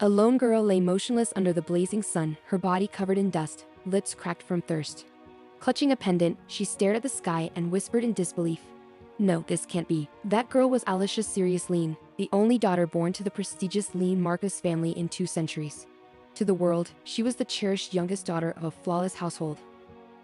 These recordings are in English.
A lone girl lay motionless under the blazing sun, her body covered in dust, lips cracked from thirst. Clutching a pendant, she stared at the sky and whispered in disbelief, "No, this can't be." That girl was Alicia Sirius Lean, the only daughter born to the prestigious Lean Marcus family in 2 centuries. To the world, she was the cherished youngest daughter of a flawless household.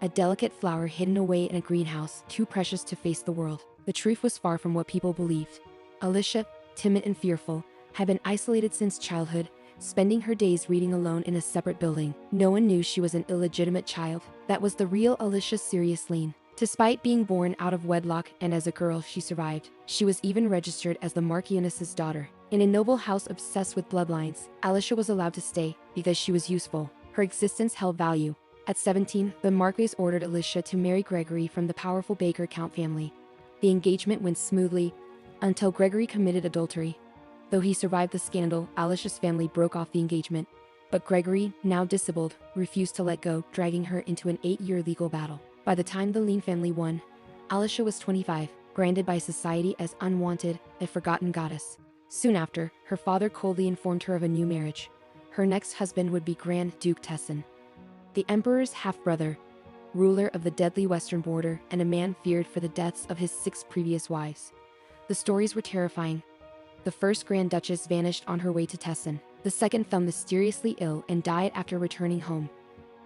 A delicate flower hidden away in a greenhouse, too precious to face the world. The truth was far from what people believed. Alicia, timid and fearful, had been isolated since childhood, spending her days reading alone in a separate building. No one knew she was an illegitimate child. That was the real Alicia Sirius Lean. Despite being born out of wedlock and as a girl she survived, she was even registered as the Marchioness's daughter. In a noble house obsessed with bloodlines, Alicia was allowed to stay because she was useful. Her existence held value. At 17, the Marquis ordered Alicia to marry Gregory from the powerful Baker Count family. The engagement went smoothly until Gregory committed adultery. Though he survived the scandal, Alicia's family broke off the engagement. But Gregory, now disabled, refused to let go, dragging her into an 8-year legal battle. By the time the Lean family won, Alicia was 25, branded by society as unwanted, a forgotten goddess. Soon after, her father coldly informed her of a new marriage. Her next husband would be Grand Duke Tessin, the emperor's half-brother, ruler of the deadly western border, and a man feared for the deaths of his 6 previous wives. The stories were terrifying. The first Grand Duchess vanished on her way to Tessin. The second fell mysteriously ill and died after returning home.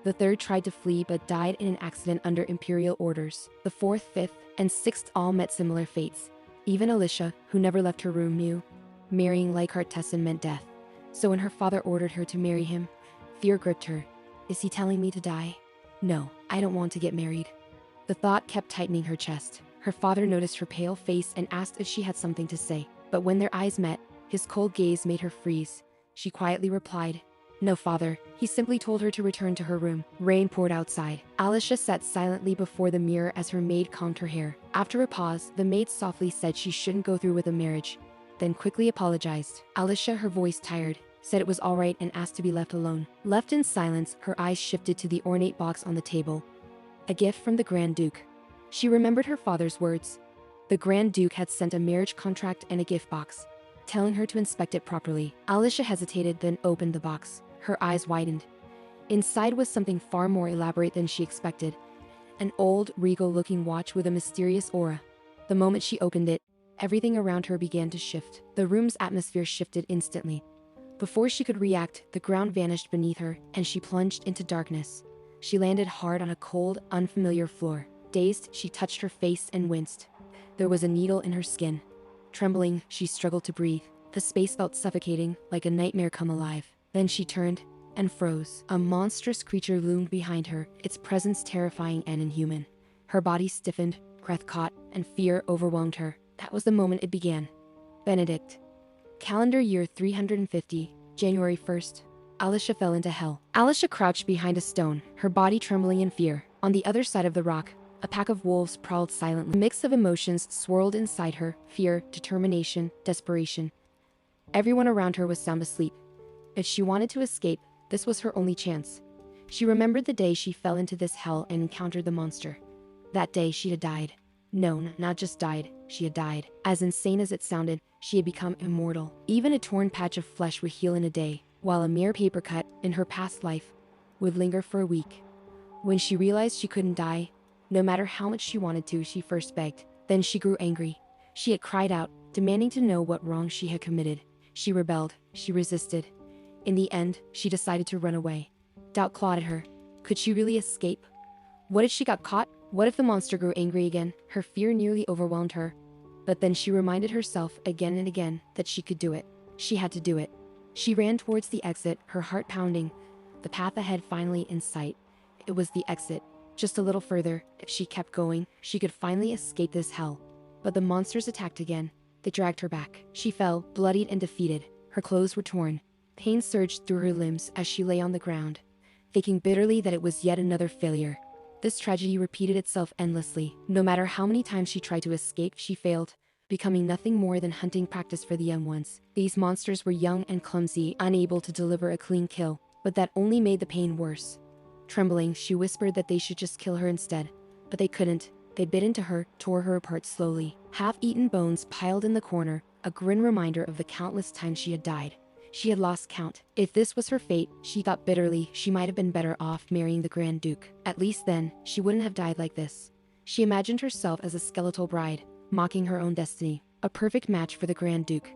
The third tried to flee but died in an accident under imperial orders. The fourth, fifth, and sixth all met similar fates. Even Alicia, who never left her room, knew marrying Leichhardt Tessin meant death. So when her father ordered her to marry him, fear gripped her. Is he telling me to die? No, I don't want to get married. The thought kept tightening her chest. Her father noticed her pale face and asked if she had something to say. But when their eyes met, his cold gaze made her freeze. She quietly replied, "No, father." He simply told her to return to her room. Rain poured outside. Alicia sat silently before the mirror as her maid combed her hair. After a pause, the maid softly said she shouldn't go through with the marriage, then quickly apologized. Alicia, her voice tired, said it was all right and asked to be left alone. Left in silence, her eyes shifted to the ornate box on the table. A gift from the Grand Duke. She remembered her father's words. The Grand Duke had sent a marriage contract and a gift box, telling her to inspect it properly. Alicia hesitated, then opened the box. Her eyes widened. Inside was something far more elaborate than she expected. An old, regal-looking watch with a mysterious aura. The moment she opened it, everything around her began to shift. The room's atmosphere shifted instantly. Before she could react, the ground vanished beneath her, and she plunged into darkness. She landed hard on a cold, unfamiliar floor. Dazed, she touched her face and winced. There was a needle in her skin. Trembling, she struggled to breathe. The space felt suffocating, like a nightmare come alive. Then she turned and froze. A monstrous creature loomed behind her, its presence terrifying and inhuman. Her body stiffened, breath caught, and fear overwhelmed her. That was the moment it began. Benedict. Calendar year 350, January 1st. Alicia fell into hell. Alicia crouched behind a stone, her body trembling in fear. On the other side of the rock, a pack of wolves prowled silently. A mix of emotions swirled inside her: fear, determination, desperation. Everyone around her was sound asleep. If she wanted to escape, this was her only chance. She remembered the day she fell into this hell and encountered the monster. That day she had died. No, not just died, she had died. As insane as it sounded, she had become immortal. Even a torn patch of flesh would heal in a day, while a mere paper cut in her past life would linger for a week. When she realized she couldn't die, no matter how much she wanted to, she first begged. Then she grew angry. She had cried out, demanding to know what wrong she had committed. She rebelled, she resisted. In the end, she decided to run away. Doubt clawed at her. Could she really escape? What if she got caught? What if the monster grew angry again? Her fear nearly overwhelmed her. But then she reminded herself again and again that she could do it. She had to do it. She ran towards the exit, her heart pounding. The path ahead finally in sight. It was the exit. Just a little further, if she kept going, she could finally escape this hell. But the monsters attacked again. They dragged her back. She fell, bloodied and defeated. Her clothes were torn. Pain surged through her limbs as she lay on the ground, thinking bitterly that it was yet another failure. This tragedy repeated itself endlessly. No matter how many times she tried to escape, she failed, becoming nothing more than hunting practice for the young ones. These monsters were young and clumsy, unable to deliver a clean kill, but that only made the pain worse. Trembling, she whispered that they should just kill her instead, but they couldn't. They bit into her, tore her apart slowly. Half-eaten bones piled in the corner, a grim reminder of the countless times she had died. She had lost count. If this was her fate, she thought bitterly, she might have been better off marrying the Grand Duke. At least then, she wouldn't have died like this. She imagined herself as a skeletal bride, mocking her own destiny, a perfect match for the Grand Duke.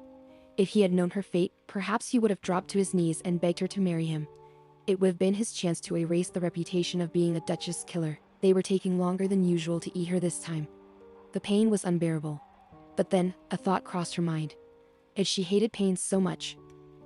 If he had known her fate, perhaps he would have dropped to his knees and begged her to marry him. It would have been his chance to erase the reputation of being a Duchess killer. They were taking longer than usual to eat her this time. The pain was unbearable. But then, a thought crossed her mind. If she hated pain so much,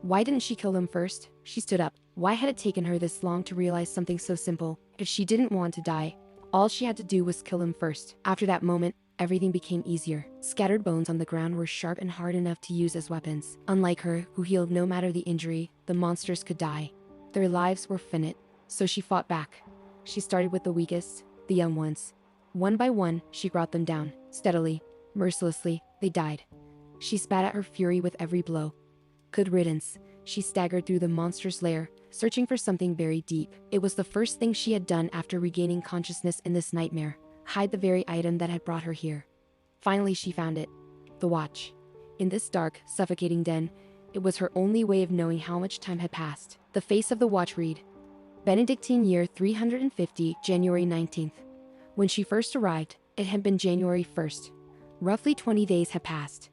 why didn't she kill them first? She stood up. Why had it taken her this long to realize something so simple? If she didn't want to die, all she had to do was kill him first. After that moment, everything became easier. Scattered bones on the ground were sharp and hard enough to use as weapons. Unlike her, who healed no matter the injury, the monsters could die. Their lives were finite, so she fought back. She started with the weakest, the young ones. One by one, she brought them down. Steadily, mercilessly, they died. She spat at her fury with every blow. Good riddance. She staggered through the monster's lair, searching for something buried deep. It was the first thing she had done after regaining consciousness in this nightmare. Hide the very item that had brought her here. Finally, she found it. The watch. In this dark, suffocating den, it was her only way of knowing how much time had passed. The face of the watch read, Benedictine year 350, January 19th. When she first arrived, it had been January 1st. Roughly 20 days had passed.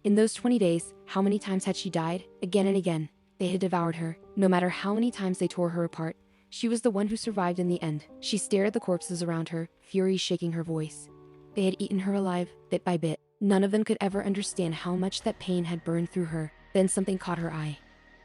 In those 20 days, how many times had she died? Again and again. They had devoured her. No matter how many times they tore her apart, she was the one who survived in the end. She stared at the corpses around her, fury shaking her voice. They had eaten her alive, bit by bit. None of them could ever understand how much that pain had burned through her. Then something caught her eye.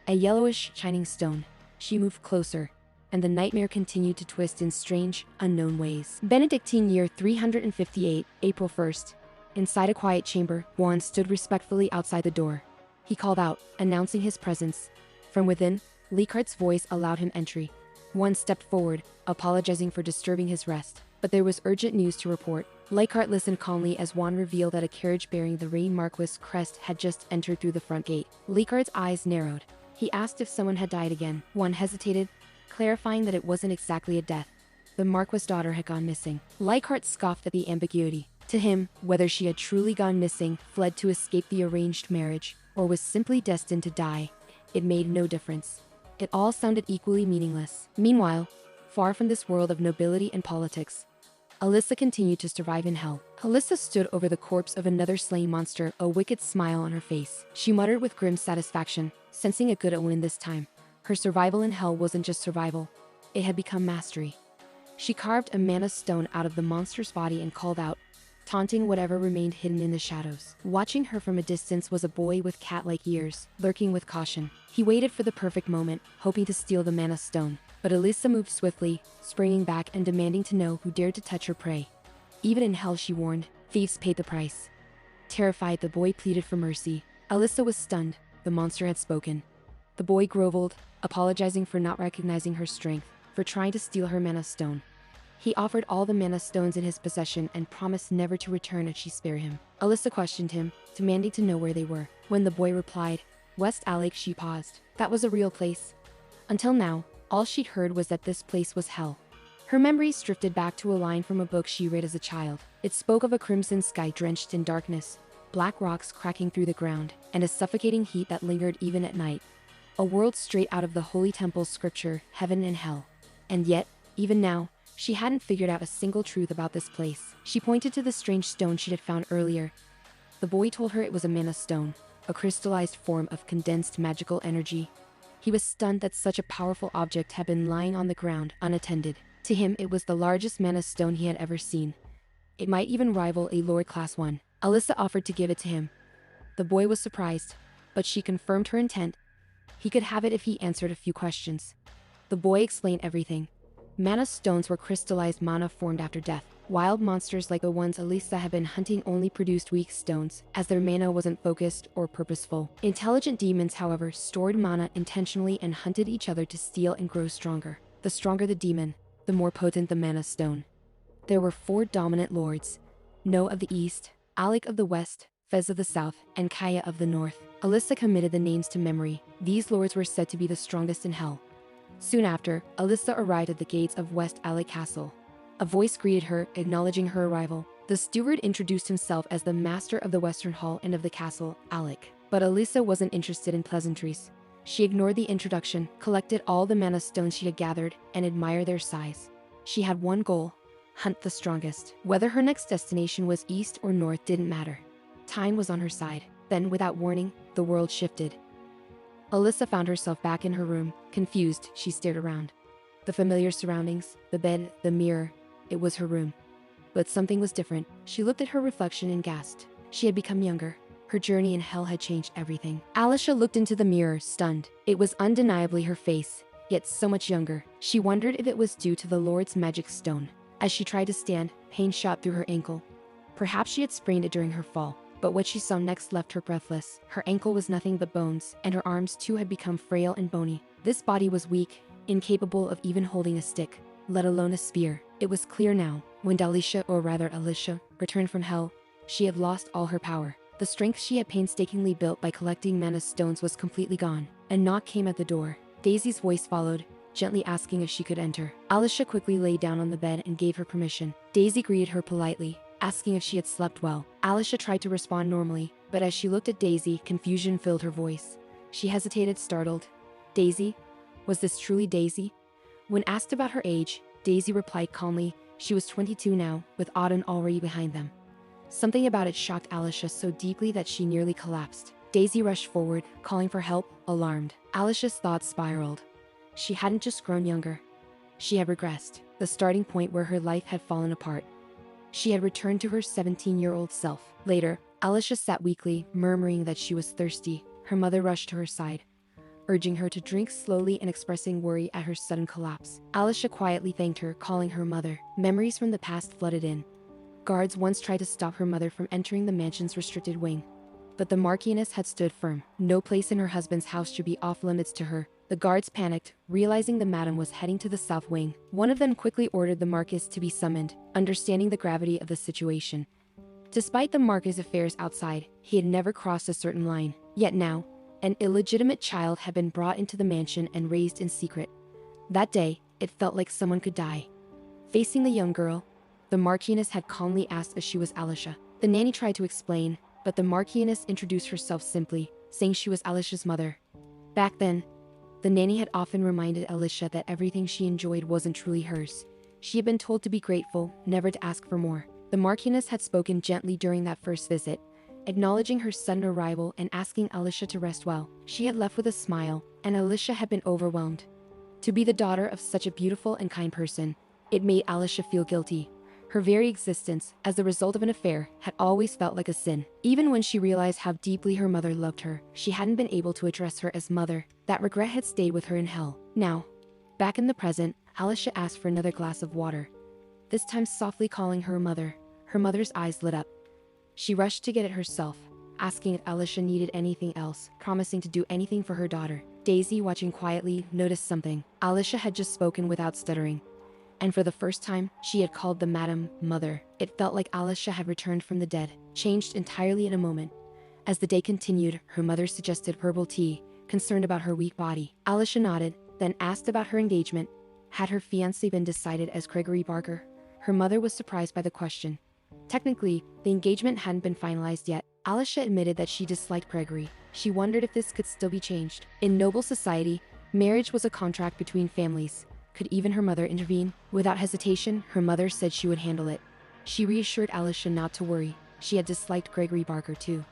A yellowish, shining stone. She moved closer, and the nightmare continued to twist in strange, unknown ways. Benedictine year 358, April 1st. Inside a quiet chamber, Juan stood respectfully outside the door. He called out, announcing his presence. From within, Leichhardt's voice allowed him entry. Juan stepped forward, apologizing for disturbing his rest. But there was urgent news to report. Leichhardt listened calmly as Juan revealed that a carriage bearing the Reign Marquis crest had just entered through the front gate. Leichhardt's eyes narrowed. He asked if someone had died again. Juan hesitated, clarifying that it wasn't exactly a death. The Marquis' daughter had gone missing. Leichhardt scoffed at the ambiguity. To him, whether she had truly gone missing, fled to escape the arranged marriage, or was simply destined to die, it made no difference. It all sounded equally meaningless. Meanwhile, far from this world of nobility and politics, Alyssa continued to survive in hell. Alyssa stood over the corpse of another slain monster, a wicked smile on her face. She muttered with grim satisfaction, sensing a good omen this time. Her survival in hell wasn't just survival, it had become mastery. She carved a mana stone out of the monster's body and called out, taunting whatever remained hidden in the shadows. Watching her from a distance was a boy with cat-like ears, lurking with caution. He waited for the perfect moment, hoping to steal the mana stone. But Alyssa moved swiftly, springing back and demanding to know who dared to touch her prey. Even in hell, she warned, thieves paid the price. Terrified, the boy pleaded for mercy. Alyssa was stunned. The monster had spoken. The boy groveled, apologizing for not recognizing her strength, for trying to steal her mana stone. He offered all the mana stones in his possession and promised never to return if she spare him. Alyssa questioned him, demanding to know where they were. When the boy replied, West Alec, she paused. That was a real place. Until now, all she'd heard was that this place was hell. Her memories drifted back to a line from a book she read as a child. It spoke of a crimson sky drenched in darkness, black rocks cracking through the ground, and a suffocating heat that lingered even at night. A world straight out of the Holy Temple's scripture, heaven and hell. And yet, even now, she hadn't figured out a single truth about this place. She pointed to the strange stone she had found earlier. The boy told her it was a mana stone, a crystallized form of condensed magical energy. He was stunned that such a powerful object had been lying on the ground, unattended. To him, it was the largest mana stone he had ever seen. It might even rival a Lord Class 1. Alyssa offered to give it to him. The boy was surprised, but she confirmed her intent. He could have it if he answered a few questions. The boy explained everything. Mana stones were crystallized mana formed after death. Wild monsters like the ones Alyssa had been hunting only produced weak stones, as their mana wasn't focused or purposeful. Intelligent demons, however, stored mana intentionally and hunted each other to steal and grow stronger. The stronger the demon, the more potent the mana stone. There were 4 dominant lords: No of the East, Alec of the West, Fez of the South, and Kaya of the North. Alyssa committed the names to memory. These lords were said to be the strongest in hell. Soon after, Alyssa arrived at the gates of West Alec Castle. A voice greeted her, acknowledging her arrival. The steward introduced himself as the master of the Western Hall and of the castle, Alec. But Alyssa wasn't interested in pleasantries. She ignored the introduction, collected all the mana stones she had gathered, and admired their size. She had one goal: hunt the strongest. Whether her next destination was east or north didn't matter. Time was on her side. Then, without warning, the world shifted. Alyssa found herself back in her room. Confused, she stared around. The familiar surroundings, the bed, the mirror, it was her room. But something was different. She looked at her reflection and gasped. She had become younger. Her journey in hell had changed everything. Alicia looked into the mirror, stunned. It was undeniably her face, yet so much younger. She wondered if it was due to the Lord's magic stone. As she tried to stand, pain shot through her ankle. Perhaps she had sprained it during her fall. But what she saw next left her breathless. Her ankle was nothing but bones, and her arms too had become frail and bony. This body was weak, incapable of even holding a stick, let alone a spear. It was clear now. When Alicia, returned from hell, she had lost all her power. The strength she had painstakingly built by collecting mana stones was completely gone. A knock came at the door. Daisy's voice followed, gently asking if she could enter. Alicia quickly lay down on the bed and gave her permission. Daisy greeted her politely, asking if she had slept well. Alicia tried to respond normally, but as she looked at Daisy, confusion filled her voice. She hesitated, startled. Daisy? Was this truly Daisy? When asked about her age, Daisy replied calmly she was 22 now, with autumn already behind them. Something about it shocked Alicia so deeply that she nearly collapsed. Daisy rushed forward, calling for help, alarmed. Alicia's thoughts spiraled. She hadn't just grown younger. She had regressed, the starting point where her life had fallen apart. She had returned to her 17-year-old self. Later, Alicia sat weakly, murmuring that she was thirsty. Her mother rushed to her side, urging her to drink slowly and expressing worry at her sudden collapse. Alicia quietly thanked her, calling her mother. Memories from the past flooded in. Guards once tried to stop her mother from entering the mansion's restricted wing. But the Marchioness had stood firm. No place in her husband's house should be off limits to her. The guards panicked, realizing the madam was heading to the south wing. One of them quickly ordered the Marquis to be summoned, understanding the gravity of the situation. Despite the Marquis' affairs outside, he had never crossed a certain line. Yet now, an illegitimate child had been brought into the mansion and raised in secret. That day, it felt like someone could die. Facing the young girl, the Marchioness had calmly asked if she was Alicia. The nanny tried to explain, but the Marchioness introduced herself simply, saying she was Alicia's mother. Back then, the nanny had often reminded Alicia that everything she enjoyed wasn't truly hers. She had been told to be grateful, never to ask for more. The Marchioness had spoken gently during that first visit, acknowledging her sudden arrival and asking Alicia to rest well. She had left with a smile, and Alicia had been overwhelmed. To be the daughter of such a beautiful and kind person, it made Alicia feel guilty. Her very existence, as the result of an affair, had always felt like a sin. Even when she realized how deeply her mother loved her, she hadn't been able to address her as mother. That regret had stayed with her in hell. Now, back in the present, Alicia asked for another glass of water, this time softly calling her mother. Her mother's eyes lit up. She rushed to get it herself, asking if Alicia needed anything else, promising to do anything for her daughter. Daisy, watching quietly, noticed something. Alicia had just spoken without stuttering, and for the first time, she had called the madam mother. It felt like Alicia had returned from the dead, changed entirely in a moment. As the day continued, her mother suggested herbal tea, concerned about her weak body. Alicia nodded, then asked about her engagement. Had her fiancé been decided as Gregory Barker? Her mother was surprised by the question. Technically, the engagement hadn't been finalized yet. Alicia admitted that she disliked Gregory. She wondered if this could still be changed. In noble society, marriage was a contract between families. Could even her mother intervene? Without hesitation, her mother said she would handle it. She reassured Alicia not to worry. She had disliked Gregory Barker too.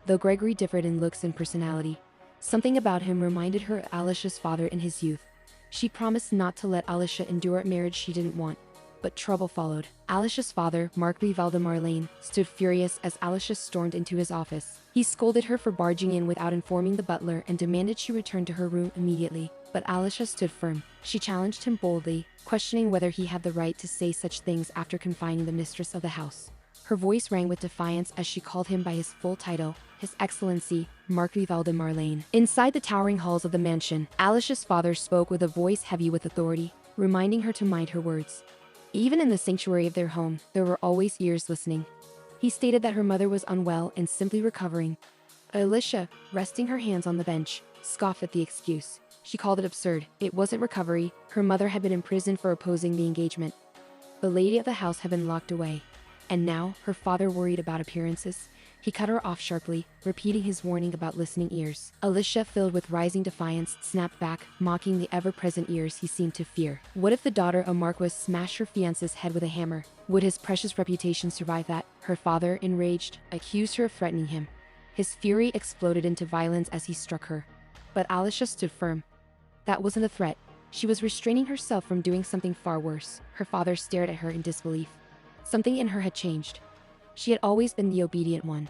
Though Gregory differed in looks and personality, something about him reminded her of Alicia's father in his youth. She promised not to let Alicia endure a marriage she didn't want. But trouble followed. Alicia's father, Marquis Valdemar Lane, stood furious as Alicia stormed into his office. He scolded her for barging in without informing the butler and demanded she return to her room immediately. But Alicia stood firm. She challenged him boldly, questioning whether he had the right to say such things after confining the mistress of the house. Her voice rang with defiance as she called him by his full title, His Excellency, Marquis Valdemar Lane. Inside the towering halls of the mansion, Alicia's father spoke with a voice heavy with authority, reminding her to mind her words. Even in the sanctuary of their home, there were always ears listening. He stated that her mother was unwell and simply recovering. Alicia, resting her hands on the bench, scoffed at the excuse. She called it absurd. It wasn't recovery. Her mother had been imprisoned for opposing the engagement. The lady of the house had been locked away. And now, her father worried about appearances. He cut her off sharply, repeating his warning about listening ears. Alicia, filled with rising defiance, snapped back, mocking the ever-present ears he seemed to fear. What if the daughter of Marquis smashed her fiancé's head with a hammer? Would his precious reputation survive that? Her father, enraged, accused her of threatening him. His fury exploded into violence as he struck her. But Alicia stood firm. That wasn't a threat. She was restraining herself from doing something far worse. Her father stared at her in disbelief. Something in her had changed. She had always been the obedient one,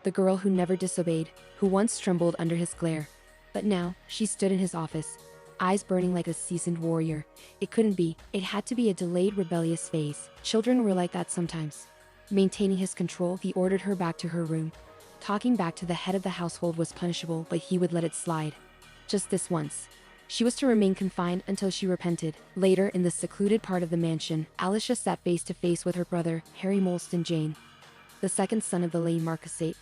the girl who never disobeyed, who once trembled under his glare. But now, she stood in his office, eyes burning like a seasoned warrior. It couldn't be. It had to be a delayed rebellious phase. Children were like that sometimes. Maintaining his control, he ordered her back to her room. Talking back to the head of the household was punishable, but he would let it slide. Just this once. She was to remain confined until she repented. Later, in the secluded part of the mansion, Alicia sat face to face with her brother, Harry Molston Jane, the second son of the late Marquisate.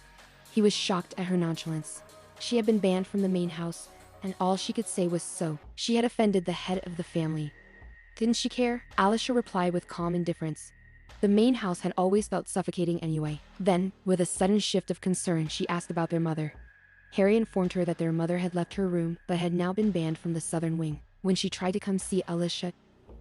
He was shocked at her nonchalance. She had been banned from the main house, and all she could say was so. She had offended the head of the family. Didn't she care? Alicia replied with calm indifference. The main house had always felt suffocating anyway. Then, with a sudden shift of concern, she asked about their mother. Harry informed her that their mother had left her room, but had now been banned from the southern wing. When she tried to come see Alicia,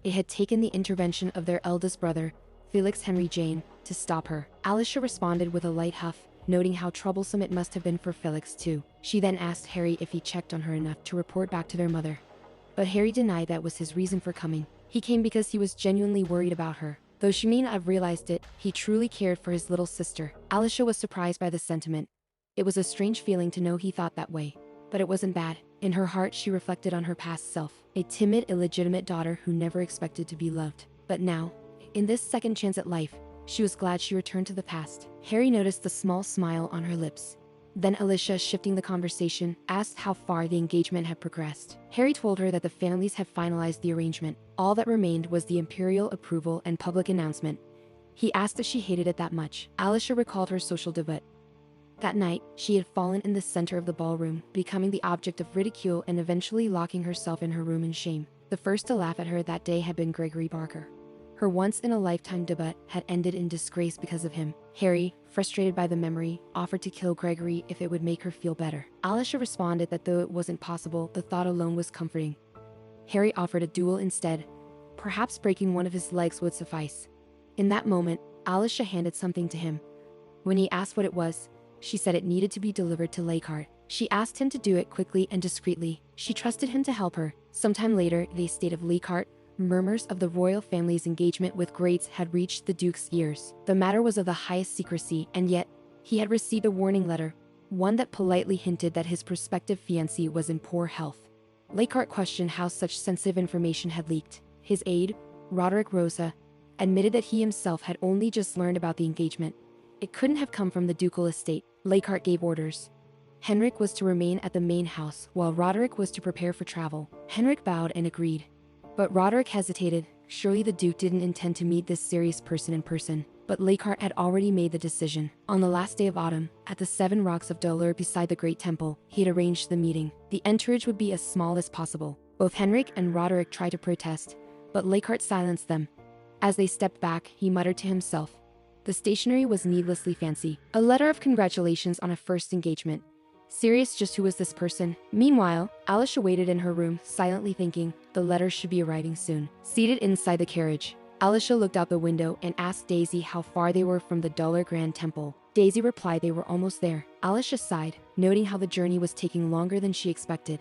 it had taken the intervention of their eldest brother, Felix Henry Jane, to stop her. Alicia responded with a light huff, noting how troublesome it must have been for Felix too. She then asked Harry if he checked on her enough to report back to their mother. But Harry denied that was his reason for coming. He came because he was genuinely worried about her. Though she may not have realized it, he truly cared for his little sister. Alicia was surprised by the sentiment. It was a strange feeling to know he thought that way. But it wasn't bad. In her heart, she reflected on her past self, a timid, illegitimate daughter who never expected to be loved. But now, in this second chance at life, she was glad she returned to the past. Harry noticed the small smile on her lips. Then Alicia, shifting the conversation, asked how far the engagement had progressed. Harry told her that the families had finalized the arrangement. All that remained was the imperial approval and public announcement. He asked if she hated it that much. Alicia recalled her social debut. That night, she had fallen in the center of the ballroom, becoming the object of ridicule and eventually locking herself in her room in shame. The first to laugh at her that day had been Gregory Barker. Her once-in-a-lifetime debut had ended in disgrace because of him. Harry, frustrated by the memory, offered to kill Gregory if it would make her feel better. Alicia responded that though it wasn't possible, the thought alone was comforting. Harry offered a duel instead. Perhaps breaking one of his legs would suffice. In that moment, Alicia handed something to him. When he asked what it was, she said it needed to be delivered to Lakehart. She asked him to do it quickly and discreetly. She trusted him to help her. Sometime later, the estate of Lakehart, murmurs of the royal family's engagement with Grates had reached the Duke's ears. The matter was of the highest secrecy, and yet, he had received a warning letter, one that politely hinted that his prospective fiancée was in poor health. Lakehart questioned how such sensitive information had leaked. His aide, Roderick Rosa, admitted that he himself had only just learned about the engagement. It couldn't have come from the ducal estate. Lakehart gave orders. Henrik was to remain at the main house, while Roderick was to prepare for travel. Henrik bowed and agreed. But Roderick hesitated. Surely the Duke didn't intend to meet this serious person in person. But Lakehart had already made the decision. On the last day of autumn, at the 7 rocks of Dolor beside the Great Temple, he had arranged the meeting. The entourage would be as small as possible. Both Henrik and Roderick tried to protest, but Lakehart silenced them. As they stepped back, he muttered to himself. The stationery was needlessly fancy. A letter of congratulations on a first engagement. Serious, just who was this person? Meanwhile, Alicia waited in her room, silently thinking the letter should be arriving soon. Seated inside the carriage, Alicia looked out the window and asked Daisy how far they were from the Dollar Grand Temple. Daisy replied they were almost there. Alicia sighed, noting how the journey was taking longer than she expected.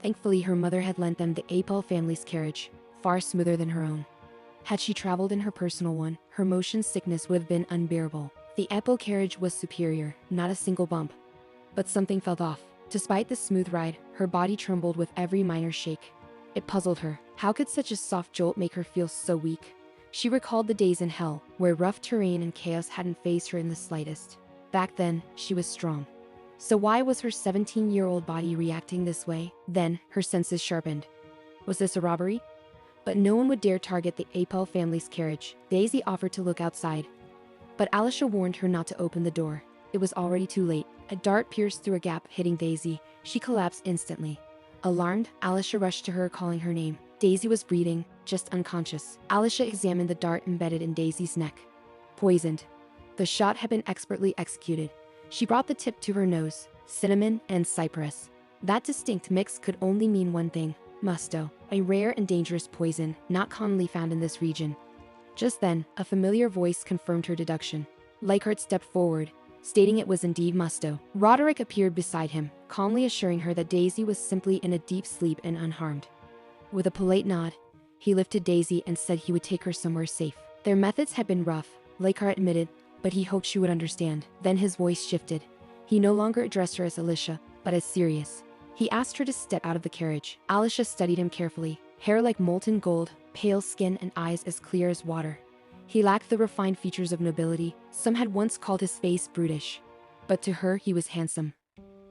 Thankfully, her mother had lent them the Apel family's carriage, far smoother than her own. Had she traveled in her personal one, her motion sickness would have been unbearable. The Apple carriage was superior, not a single bump. But something felt off. Despite the smooth ride, her body trembled with every minor shake. It puzzled her. How could such a soft jolt make her feel so weak? She recalled the days in hell, where rough terrain and chaos hadn't fazed her in the slightest. Back then, she was strong. So why was her 17-year-old body reacting this way? Then, her senses sharpened. Was this a robbery? But no one would dare target the Apel family's carriage. Daisy offered to look outside, but Alicia warned her not to open the door. It was already too late. A dart pierced through a gap, hitting Daisy. She collapsed instantly. Alarmed, Alicia rushed to her, calling her name. Daisy was breathing, just unconscious. Alicia examined the dart embedded in Daisy's neck. Poisoned. The shot had been expertly executed. She brought the tip to her nose, cinnamon and cypress. That distinct mix could only mean one thing: musto, a rare and dangerous poison not commonly found in this region. Just then, a familiar voice confirmed her deduction. Leichhardt stepped forward, stating it was indeed musto. Roderick appeared beside him, calmly assuring her that Daisy was simply in a deep sleep and unharmed. With a polite nod, he lifted Daisy and said he would take her somewhere safe. Their methods had been rough, Leichhardt admitted, but he hoped she would understand. Then his voice shifted. He no longer addressed her as Alicia, but as Sirius. He asked her to step out of the carriage. Alicia studied him carefully, hair like molten gold, pale skin and eyes as clear as water. He lacked the refined features of nobility. Some had once called his face brutish, but to her he was handsome.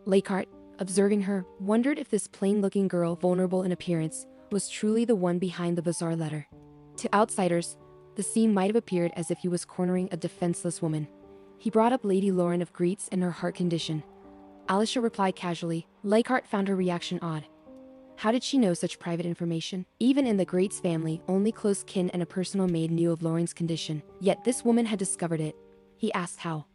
Leichhardt, observing her, wondered if this plain-looking girl, vulnerable in appearance, was truly the one behind the bizarre letter. To outsiders, the scene might have appeared as if he was cornering a defenseless woman. He brought up Lady Lauren of Greets and her heart condition. Alicia replied casually. Leichhardt found her reaction odd. How did she know such private information? Even in the Greats family, only close kin and a personal maid knew of Lauren's condition. Yet this woman had discovered it. He asked how.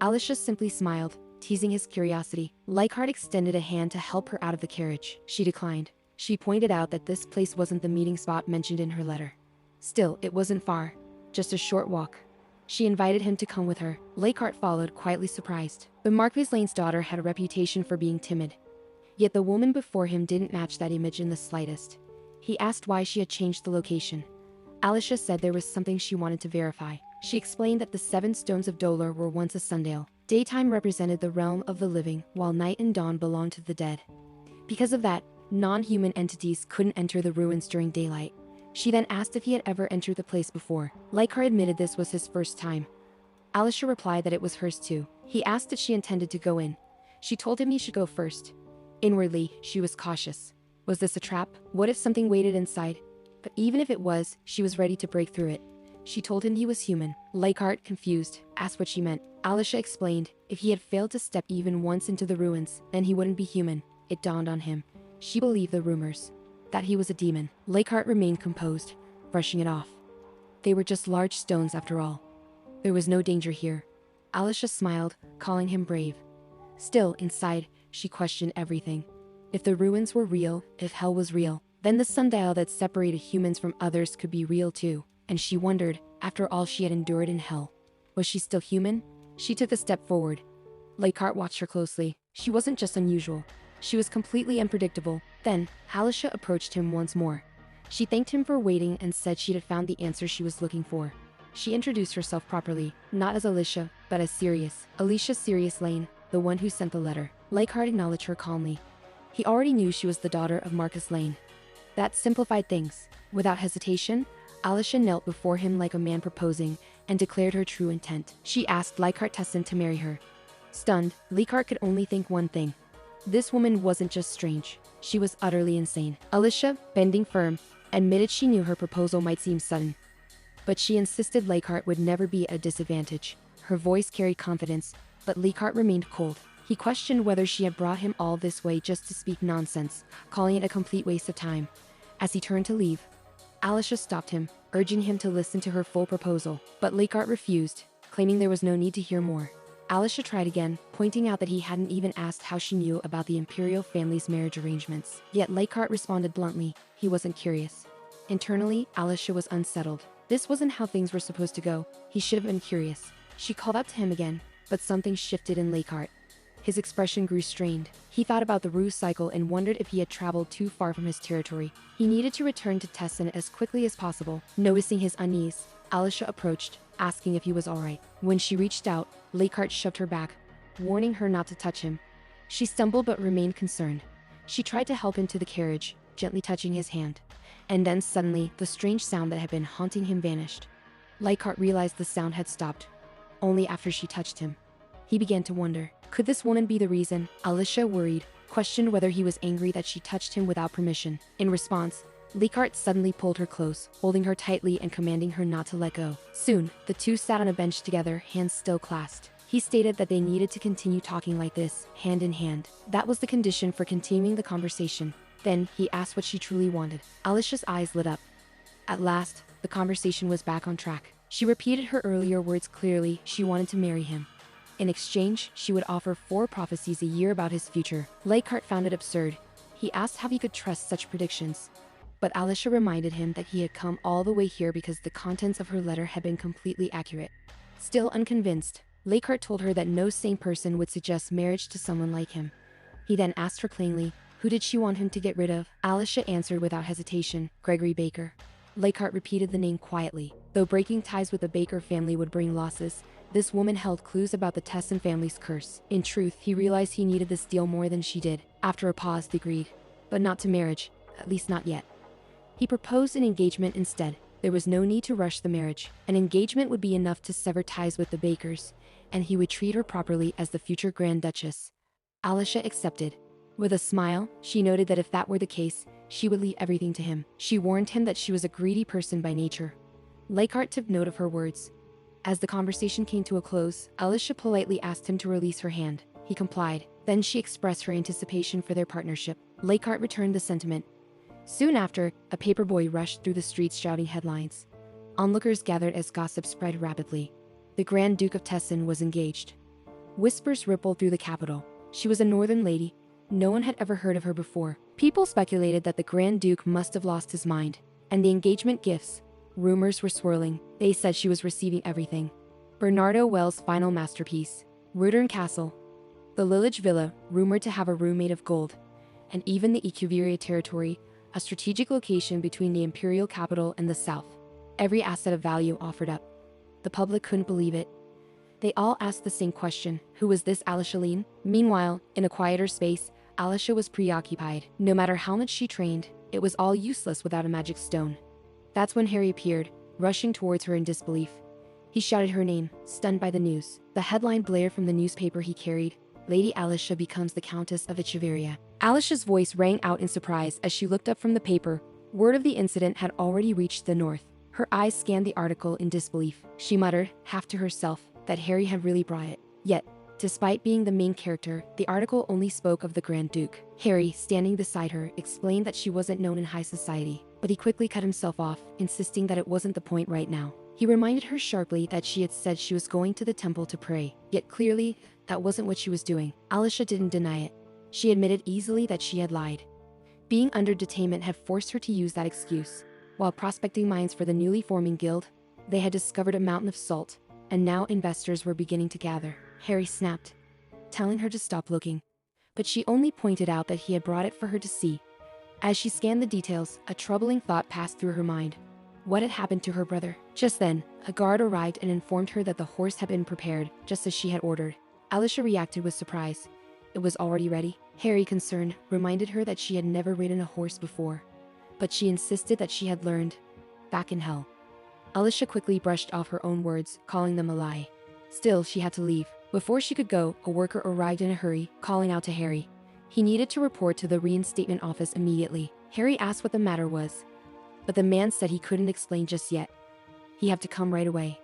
Alicia simply smiled, teasing his curiosity. Leichhardt extended a hand to help her out of the carriage. She declined. She pointed out that this place wasn't the meeting spot mentioned in her letter. Still, it wasn't far, just a short walk. She invited him to come with her. Leichhardt followed, quietly surprised. The Marquis Lane's daughter had a reputation for being timid. Yet the woman before him didn't match that image in the slightest. He asked why she had changed the location. Alicia said there was something she wanted to verify. She explained that the 7 stones of Dolor were once a sundial. Daytime represented the realm of the living, while night and dawn belonged to the dead. Because of that, non-human entities couldn't enter the ruins during daylight. She then asked if he had ever entered the place before. Leichhardt admitted this was his first time. Alicia replied that it was hers too. He asked if she intended to go in. She told him he should go first. Inwardly, she was cautious. Was this a trap? What if something waited inside? But even if it was, she was ready to break through it. She told him he was human. Leichhardt, confused, asked what she meant. Alicia explained, if he had failed to step even once into the ruins, then he wouldn't be human. It dawned on him. She believed the rumors. That he was a demon. Leichhardt remained composed, brushing it off. They were just large stones after all. There was no danger here. Alicia smiled, calling him brave. Still, inside, she questioned everything. If the ruins were real, if hell was real, then the sundial that separated humans from others could be real too. And she wondered, after all she had endured in hell, was she still human? She took a step forward. Leichhardt watched her closely. She wasn't just unusual. She was completely unpredictable. Then, Alicia approached him once more. She thanked him for waiting and said she had found the answer she was looking for. She introduced herself properly, not as Alicia, but as Sirius. Alicia Sirius Lane, the one who sent the letter. Leichhardt acknowledged her calmly. He already knew she was the daughter of Marcus Lane. That simplified things. Without hesitation, Alicia knelt before him like a man proposing and declared her true intent. She asked Leichhardt Tessin to marry her. Stunned, Leichhardt could only think one thing. This woman wasn't just strange, she was utterly insane. Alicia, bending firm, admitted she knew her proposal might seem sudden. But she insisted Leichhardt would never be at a disadvantage. Her voice carried confidence, but Leichhardt remained cold. He questioned whether she had brought him all this way just to speak nonsense, calling it a complete waste of time. As he turned to leave, Alicia stopped him, urging him to listen to her full proposal. But Leichhardt refused, claiming there was no need to hear more. Alicia tried again, pointing out that he hadn't even asked how she knew about the imperial family's marriage arrangements. Yet Leichhardt responded bluntly, he wasn't curious. Internally, Alicia was unsettled. This wasn't how things were supposed to go. He should have been curious. She called out to him again, but something shifted in Leichhardt. His expression grew strained. He thought about the ruse cycle and wondered if he had traveled too far from his territory. He needed to return to Tessin as quickly as possible. Noticing his unease, Alicia approached, asking if he was alright. When she reached out, Leichhardt shoved her back, warning her not to touch him. She stumbled but remained concerned. She tried to help him to the carriage, gently touching his hand. And then suddenly, the strange sound that had been haunting him vanished. Leichhardt realized the sound had stopped, only after she touched him. He began to wonder, could this woman be the reason? Alicia, worried, questioned whether he was angry that she touched him without permission. In response, Leichhardt suddenly pulled her close, holding her tightly and commanding her not to let go. Soon, the two sat on a bench together, hands still clasped. He stated that they needed to continue talking like this, hand in hand. That was the condition for continuing the conversation. Then, he asked what she truly wanted. Alicia's eyes lit up. At last, the conversation was back on track. She repeated her earlier words clearly. She wanted to marry him. In exchange, she would offer 4 prophecies a year about his future. Lakehart found it absurd. He asked how he could trust such predictions. But Alicia reminded him that he had come all the way here because the contents of her letter had been completely accurate. Still unconvinced, Lakehart told her that no sane person would suggest marriage to someone like him. He then asked her plainly, who did she want him to get rid of? Alicia answered without hesitation, Gregory Baker. Lakehart repeated the name quietly. Though breaking ties with the Baker family would bring losses, this woman held clues about the Tesson family's curse. In truth, he realized he needed this deal more than she did. After a pause, they agreed. But not to marriage, at least not yet. He proposed an engagement instead. There was no need to rush the marriage. An engagement would be enough to sever ties with the Bakers, and he would treat her properly as the future Grand Duchess. Alicia accepted. With a smile, she noted that if that were the case, she would leave everything to him. She warned him that she was a greedy person by nature. Lakehart took note of her words. As the conversation came to a close, Alicia politely asked him to release her hand. He complied. Then she expressed her anticipation for their partnership. Lakehart returned the sentiment. Soon after, a paperboy rushed through the streets shouting headlines. Onlookers gathered as gossip spread rapidly. The Grand Duke of Tesson was engaged. Whispers rippled through the capital. She was a northern lady. No one had ever heard of her before. People speculated that the Grand Duke must have lost his mind. And the engagement gifts. Rumors were swirling. They said she was receiving everything. Bernardo Wells' final masterpiece. Rudern Castle. The Lillage Villa, rumored to have a room made of gold. And even the Ecuviria territory, a strategic location between the imperial capital and the south. Every asset of value offered up. The public couldn't believe it. They all asked the same question, who was this Alicia Lean? Meanwhile, in a quieter space, Alicia was preoccupied. No matter how much she trained, it was all useless without a magic stone. That's when Harry appeared, rushing towards her in disbelief. He shouted her name, stunned by the news. The headline blared from the newspaper he carried, Lady Alicia becomes the Countess of Echeverria. Alicia's voice rang out in surprise as she looked up from the paper. Word of the incident had already reached the north. Her eyes scanned the article in disbelief. She muttered, half to herself, that Harry had really brought it. Yet, despite being the main character, the article only spoke of the Grand Duke. Harry, standing beside her, explained that she wasn't known in high society, but he quickly cut himself off, insisting that it wasn't the point right now. He reminded her sharply that she had said she was going to the temple to pray, yet clearly, that wasn't what she was doing. Alicia didn't deny it. She admitted easily that she had lied. Being under detainment had forced her to use that excuse. While prospecting mines for the newly forming guild, they had discovered a mountain of salt, and now investors were beginning to gather. Harry snapped, telling her to stop looking. But she only pointed out that he had brought it for her to see. As she scanned the details, a troubling thought passed through her mind. What had happened to her brother? Just then, a guard arrived and informed her that the horse had been prepared, just as she had ordered. Alicia reacted with surprise. It was already ready. Harry, concerned, reminded her that she had never ridden a horse before. But she insisted that she had learned, back in hell. Alicia quickly brushed off her own words, calling them a lie. Still, she had to leave. Before she could go, a worker arrived in a hurry, calling out to Harry. He needed to report to the reinstatement office immediately. Harry asked what the matter was, but the man said he couldn't explain just yet. He had to come right away.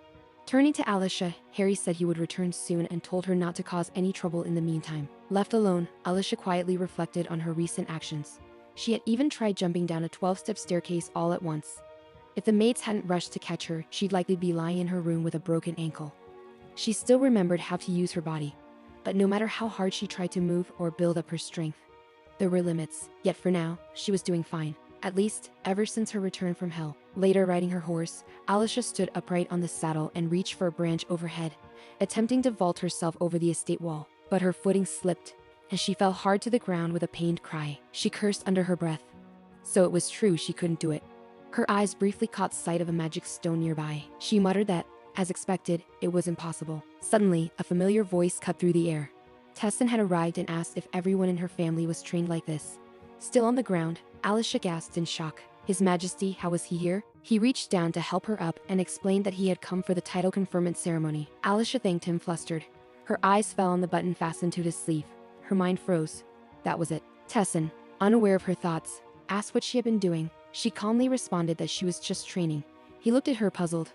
Turning to Alicia, Harry said he would return soon and told her not to cause any trouble in the meantime. Left alone, Alicia quietly reflected on her recent actions. She had even tried jumping down a 12-step staircase all at once. If the maids hadn't rushed to catch her, she'd likely be lying in her room with a broken ankle. She still remembered how to use her body, but no matter how hard she tried to move or build up her strength, there were limits. Yet for now, she was doing fine. At least, ever since her return from hell. Later, riding her horse, Alicia stood upright on the saddle and reached for a branch overhead, attempting to vault herself over the estate wall. But her footing slipped, and she fell hard to the ground with a pained cry. She cursed under her breath. So it was true, she couldn't do it. Her eyes briefly caught sight of a magic stone nearby. She muttered that, as expected, it was impossible. Suddenly, a familiar voice cut through the air. Tesson had arrived and asked if everyone in her family was trained like this. Still on the ground, Alicia gasped in shock. His Majesty, how was he here? He reached down to help her up and explained that he had come for the title conferment ceremony. Alicia thanked him, flustered. Her eyes fell on the button fastened to his sleeve. Her mind froze. That was it. Tesson, unaware of her thoughts, asked what she had been doing. She calmly responded that she was just training. He looked at her puzzled.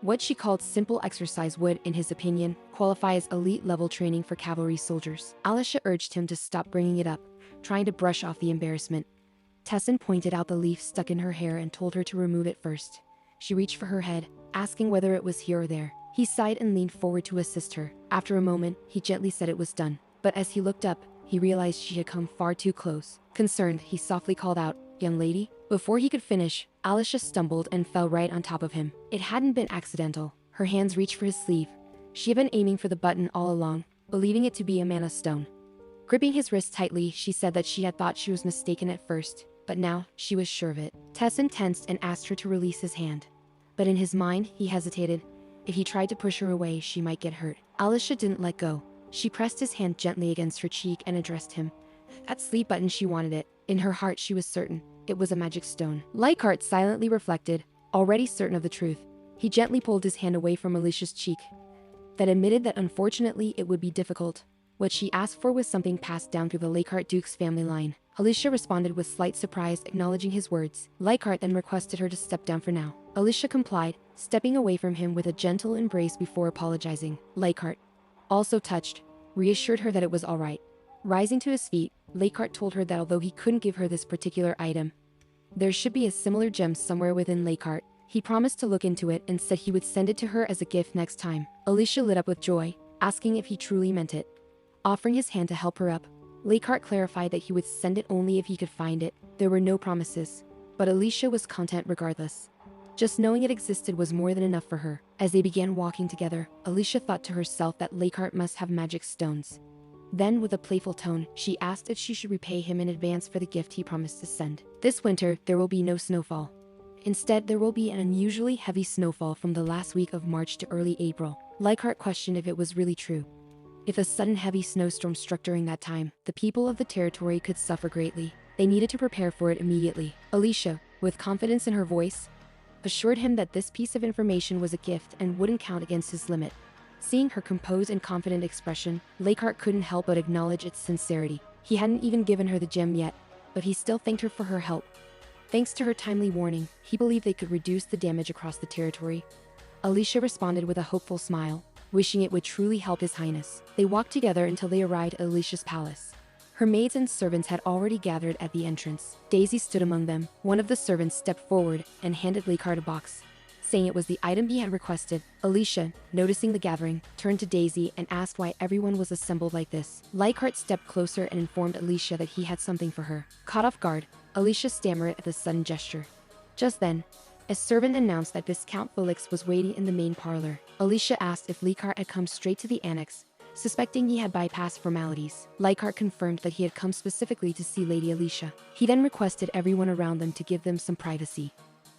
What she called simple exercise would, in his opinion, qualify as elite-level training for cavalry soldiers. Alicia urged him to stop bringing it up, trying to brush off the embarrassment. Tesson pointed out the leaf stuck in her hair and told her to remove it first. She reached for her head, asking whether it was here or there. He sighed and leaned forward to assist her. After a moment, he gently said it was done. But as he looked up, he realized she had come far too close. Concerned, he softly called out, "Young lady?" Before he could finish, Alicia stumbled and fell right on top of him. It hadn't been accidental. Her hands reached for his sleeve. She had been aiming for the button all along, believing it to be a mana stone. Gripping his wrist tightly, she said that she had thought she was mistaken at first, but now she was sure of it. Tessin tensed and asked her to release his hand. But in his mind, he hesitated. If he tried to push her away, she might get hurt. Alicia didn't let go. She pressed his hand gently against her cheek and addressed him. That sleep button, she wanted it. In her heart, she was certain. It was a magic stone. Leichhardt silently reflected, already certain of the truth. He gently pulled his hand away from Alicia's cheek. That admitted that unfortunately it would be difficult. What she asked for was something passed down through the Leichhardt Duke's family line. Alicia responded with slight surprise, acknowledging his words. Leichhardt then requested her to step down for now. Alicia complied, stepping away from him with a gentle embrace before apologizing. Leichhardt, also touched, reassured her that it was all right. Rising to his feet, Leichhardt told her that although he couldn't give her this particular item, there should be a similar gem somewhere within Leichhardt. He promised to look into it and said he would send it to her as a gift next time. Alicia lit up with joy, asking if he truly meant it. Offering his hand to help her up, Leichhardt clarified that he would send it only if he could find it. There were no promises, but Alicia was content regardless. Just knowing it existed was more than enough for her. As they began walking together, Alicia thought to herself that Leichhardt must have magic stones. Then, with a playful tone, she asked if she should repay him in advance for the gift he promised to send. This winter, there will be no snowfall. Instead, there will be an unusually heavy snowfall from the last week of March to early April. Leichhardt questioned if it was really true. If a sudden heavy snowstorm struck during that time, the people of the territory could suffer greatly. They needed to prepare for it immediately. Alicia, with confidence in her voice, assured him that this piece of information was a gift and wouldn't count against his limit. Seeing her composed and confident expression, Leichhardt couldn't help but acknowledge its sincerity. He hadn't even given her the gem yet, but he still thanked her for her help. Thanks to her timely warning, he believed they could reduce the damage across the territory. Alicia responded with a hopeful smile, wishing it would truly help His Highness. They walked together until they arrived at Alicia's palace. Her maids and servants had already gathered at the entrance. Daisy stood among them. One of the servants stepped forward and handed Leichhardt a box, saying it was the item he had requested. Alicia, noticing the gathering, turned to Daisy and asked why everyone was assembled like this. Leichhardt stepped closer and informed Alicia that he had something for her. Caught off guard, Alicia stammered at the sudden gesture. Just then, a servant announced that Viscount Felix was waiting in the main parlor. Alicia asked if Leichhardt had come straight to the annex, suspecting he had bypassed formalities. Leichhardt confirmed that he had come specifically to see Lady Alicia. He then requested everyone around them to give them some privacy.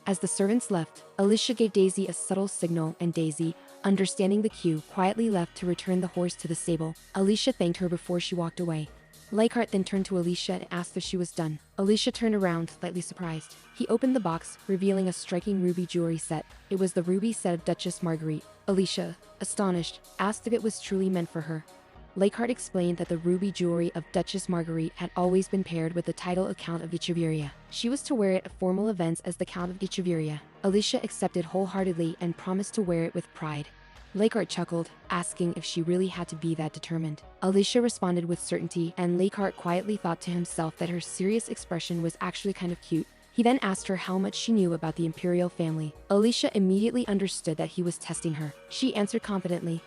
As the servants left, Alicia gave Daisy a subtle signal and Daisy, understanding the cue, quietly left to return the horse to the stable. Alicia thanked her before she walked away. Leichhardt then turned to Alicia and asked if she was done. Alicia turned around, slightly surprised. He opened the box, revealing a striking ruby jewelry set. It was the ruby set of Duchess Marguerite. Alicia, astonished, asked if it was truly meant for her. Leichhardt explained that the ruby jewelry of Duchess Marguerite had always been paired with the title of Count of Ichiveria. She was to wear it at formal events as the Count of Ichiveria. Alicia accepted wholeheartedly and promised to wear it with pride. Leichhardt chuckled, asking if she really had to be that determined. Alicia responded with certainty, and Leichhardt quietly thought to himself that her serious expression was actually kind of cute. He then asked her how much she knew about the imperial family. Alicia immediately understood that he was testing her. She answered confidently.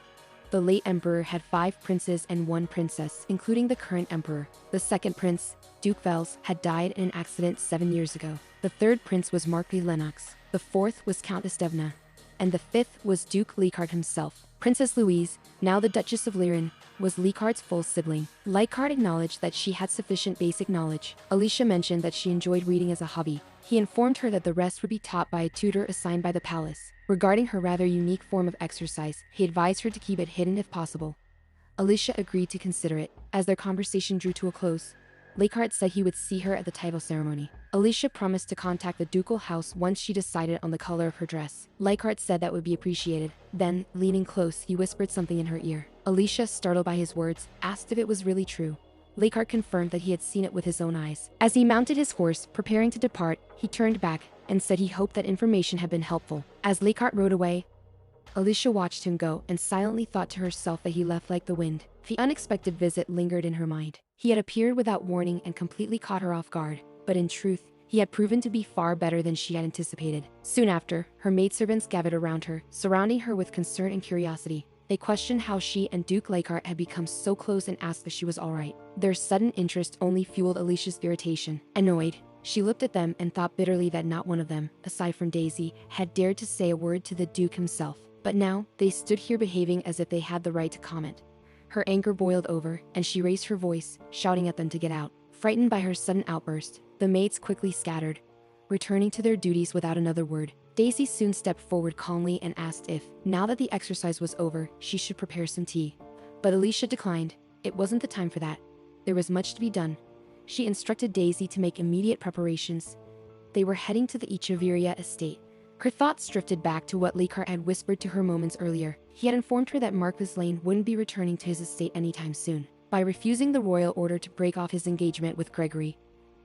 The late emperor had 5 princes and 1 princess, including the current emperor. The second prince, Duke Vels, had died in an accident 7 years ago. The third prince was Marquis Lennox. The fourth was Count Estevna. And the fifth was Duke Leichhardt himself. Princess Louise, now the Duchess of Liren, was Leichhardt's full sibling. Leichhardt acknowledged that she had sufficient basic knowledge. Alicia mentioned that she enjoyed reading as a hobby. He informed her that the rest would be taught by a tutor assigned by the palace. Regarding her rather unique form of exercise, he advised her to keep it hidden if possible. Alicia agreed to consider it. As their conversation drew to a close, Leichhardt said he would see her at the title ceremony. Alicia promised to contact the ducal house once she decided on the color of her dress. Leichhardt said that would be appreciated. Then, leaning close, he whispered something in her ear. Alicia, startled by his words, asked if it was really true. Leichhardt confirmed that he had seen it with his own eyes. As he mounted his horse, preparing to depart, he turned back and said he hoped that information had been helpful. As Leichhardt rode away, Alicia watched him go and silently thought to herself that he left like the wind. The unexpected visit lingered in her mind. He had appeared without warning and completely caught her off guard. But in truth, He had proven to be far better than she had anticipated. Soon after, her maidservants gathered around her, surrounding her with concern and curiosity. They questioned how she and Duke Lakehart had become so close and asked if she was alright. Their sudden interest only fueled Alicia's irritation. Annoyed, she looked at them and thought bitterly that not one of them, aside from Daisy, had dared to say a word to the Duke himself. But now, they stood here behaving as if they had the right to comment. Her anger boiled over, and she raised her voice, shouting at them to get out. Frightened by her sudden outburst, the maids quickly scattered, returning to their duties without another word. Daisy soon stepped forward calmly and asked if, now that the exercise was over, she should prepare some tea. But Alicia declined. It wasn't the time for that. There was much to be done. She instructed Daisy to make immediate preparations. They were heading to the Echeverria estate. Her thoughts drifted back to what Lakehart had whispered to her moments earlier. He had informed her that Marquis Lane wouldn't be returning to his estate anytime soon. By refusing the royal order to break off his engagement with Gregory,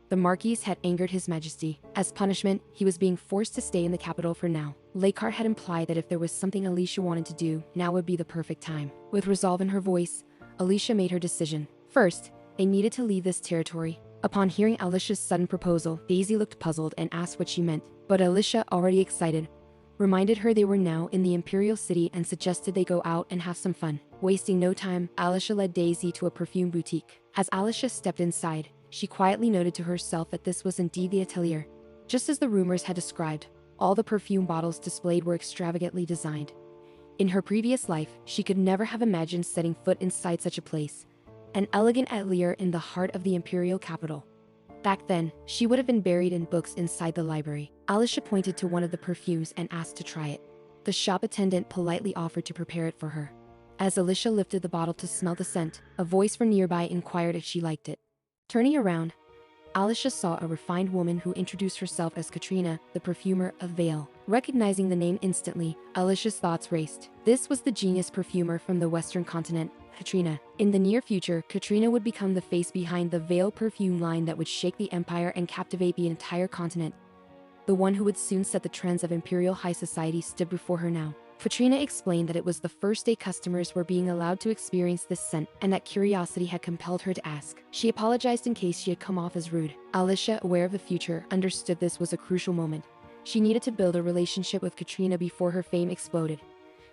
the Marquis had angered His Majesty. As punishment, he was being forced to stay in the capital for now. Lakehart had implied that if there was something Alicia wanted to do, now would be the perfect time. With resolve in her voice, Alicia made her decision. First, they needed to leave this territory. Upon hearing Alicia's sudden proposal, Daisy looked puzzled and asked what she meant. But Alicia, already excited, reminded her they were now in the Imperial City and suggested they go out and have some fun. Wasting no time, Alicia led Daisy to a perfume boutique. As Alicia stepped inside, she quietly noted to herself that this was indeed the atelier. Just as the rumors had described, all the perfume bottles displayed were extravagantly designed. In her previous life, she could never have imagined setting foot inside such a place. An elegant atelier in the heart of the imperial capital. Back then, she would have been buried in books inside the library. Alicia pointed to one of the perfumes and asked to try it. The shop attendant politely offered to prepare it for her. As Alicia lifted the bottle to smell the scent, a voice from nearby inquired if she liked it. Turning around, Alicia saw a refined woman who introduced herself as Katrina, the perfumer of Vale. Recognizing the name instantly, Alicia's thoughts raced. This was the genius perfumer from the Western continent, Katrina. In the near future, Katrina would become the face behind the Vale perfume line that would shake the empire and captivate the entire continent. The one who would soon set the trends of imperial high society stood before her now. Katrina explained that it was the first day customers were being allowed to experience this scent, and that curiosity had compelled her to ask. She apologized in case she had come off as rude. Alicia, aware of the future, understood this was a crucial moment. She needed to build a relationship with Katrina before her fame exploded.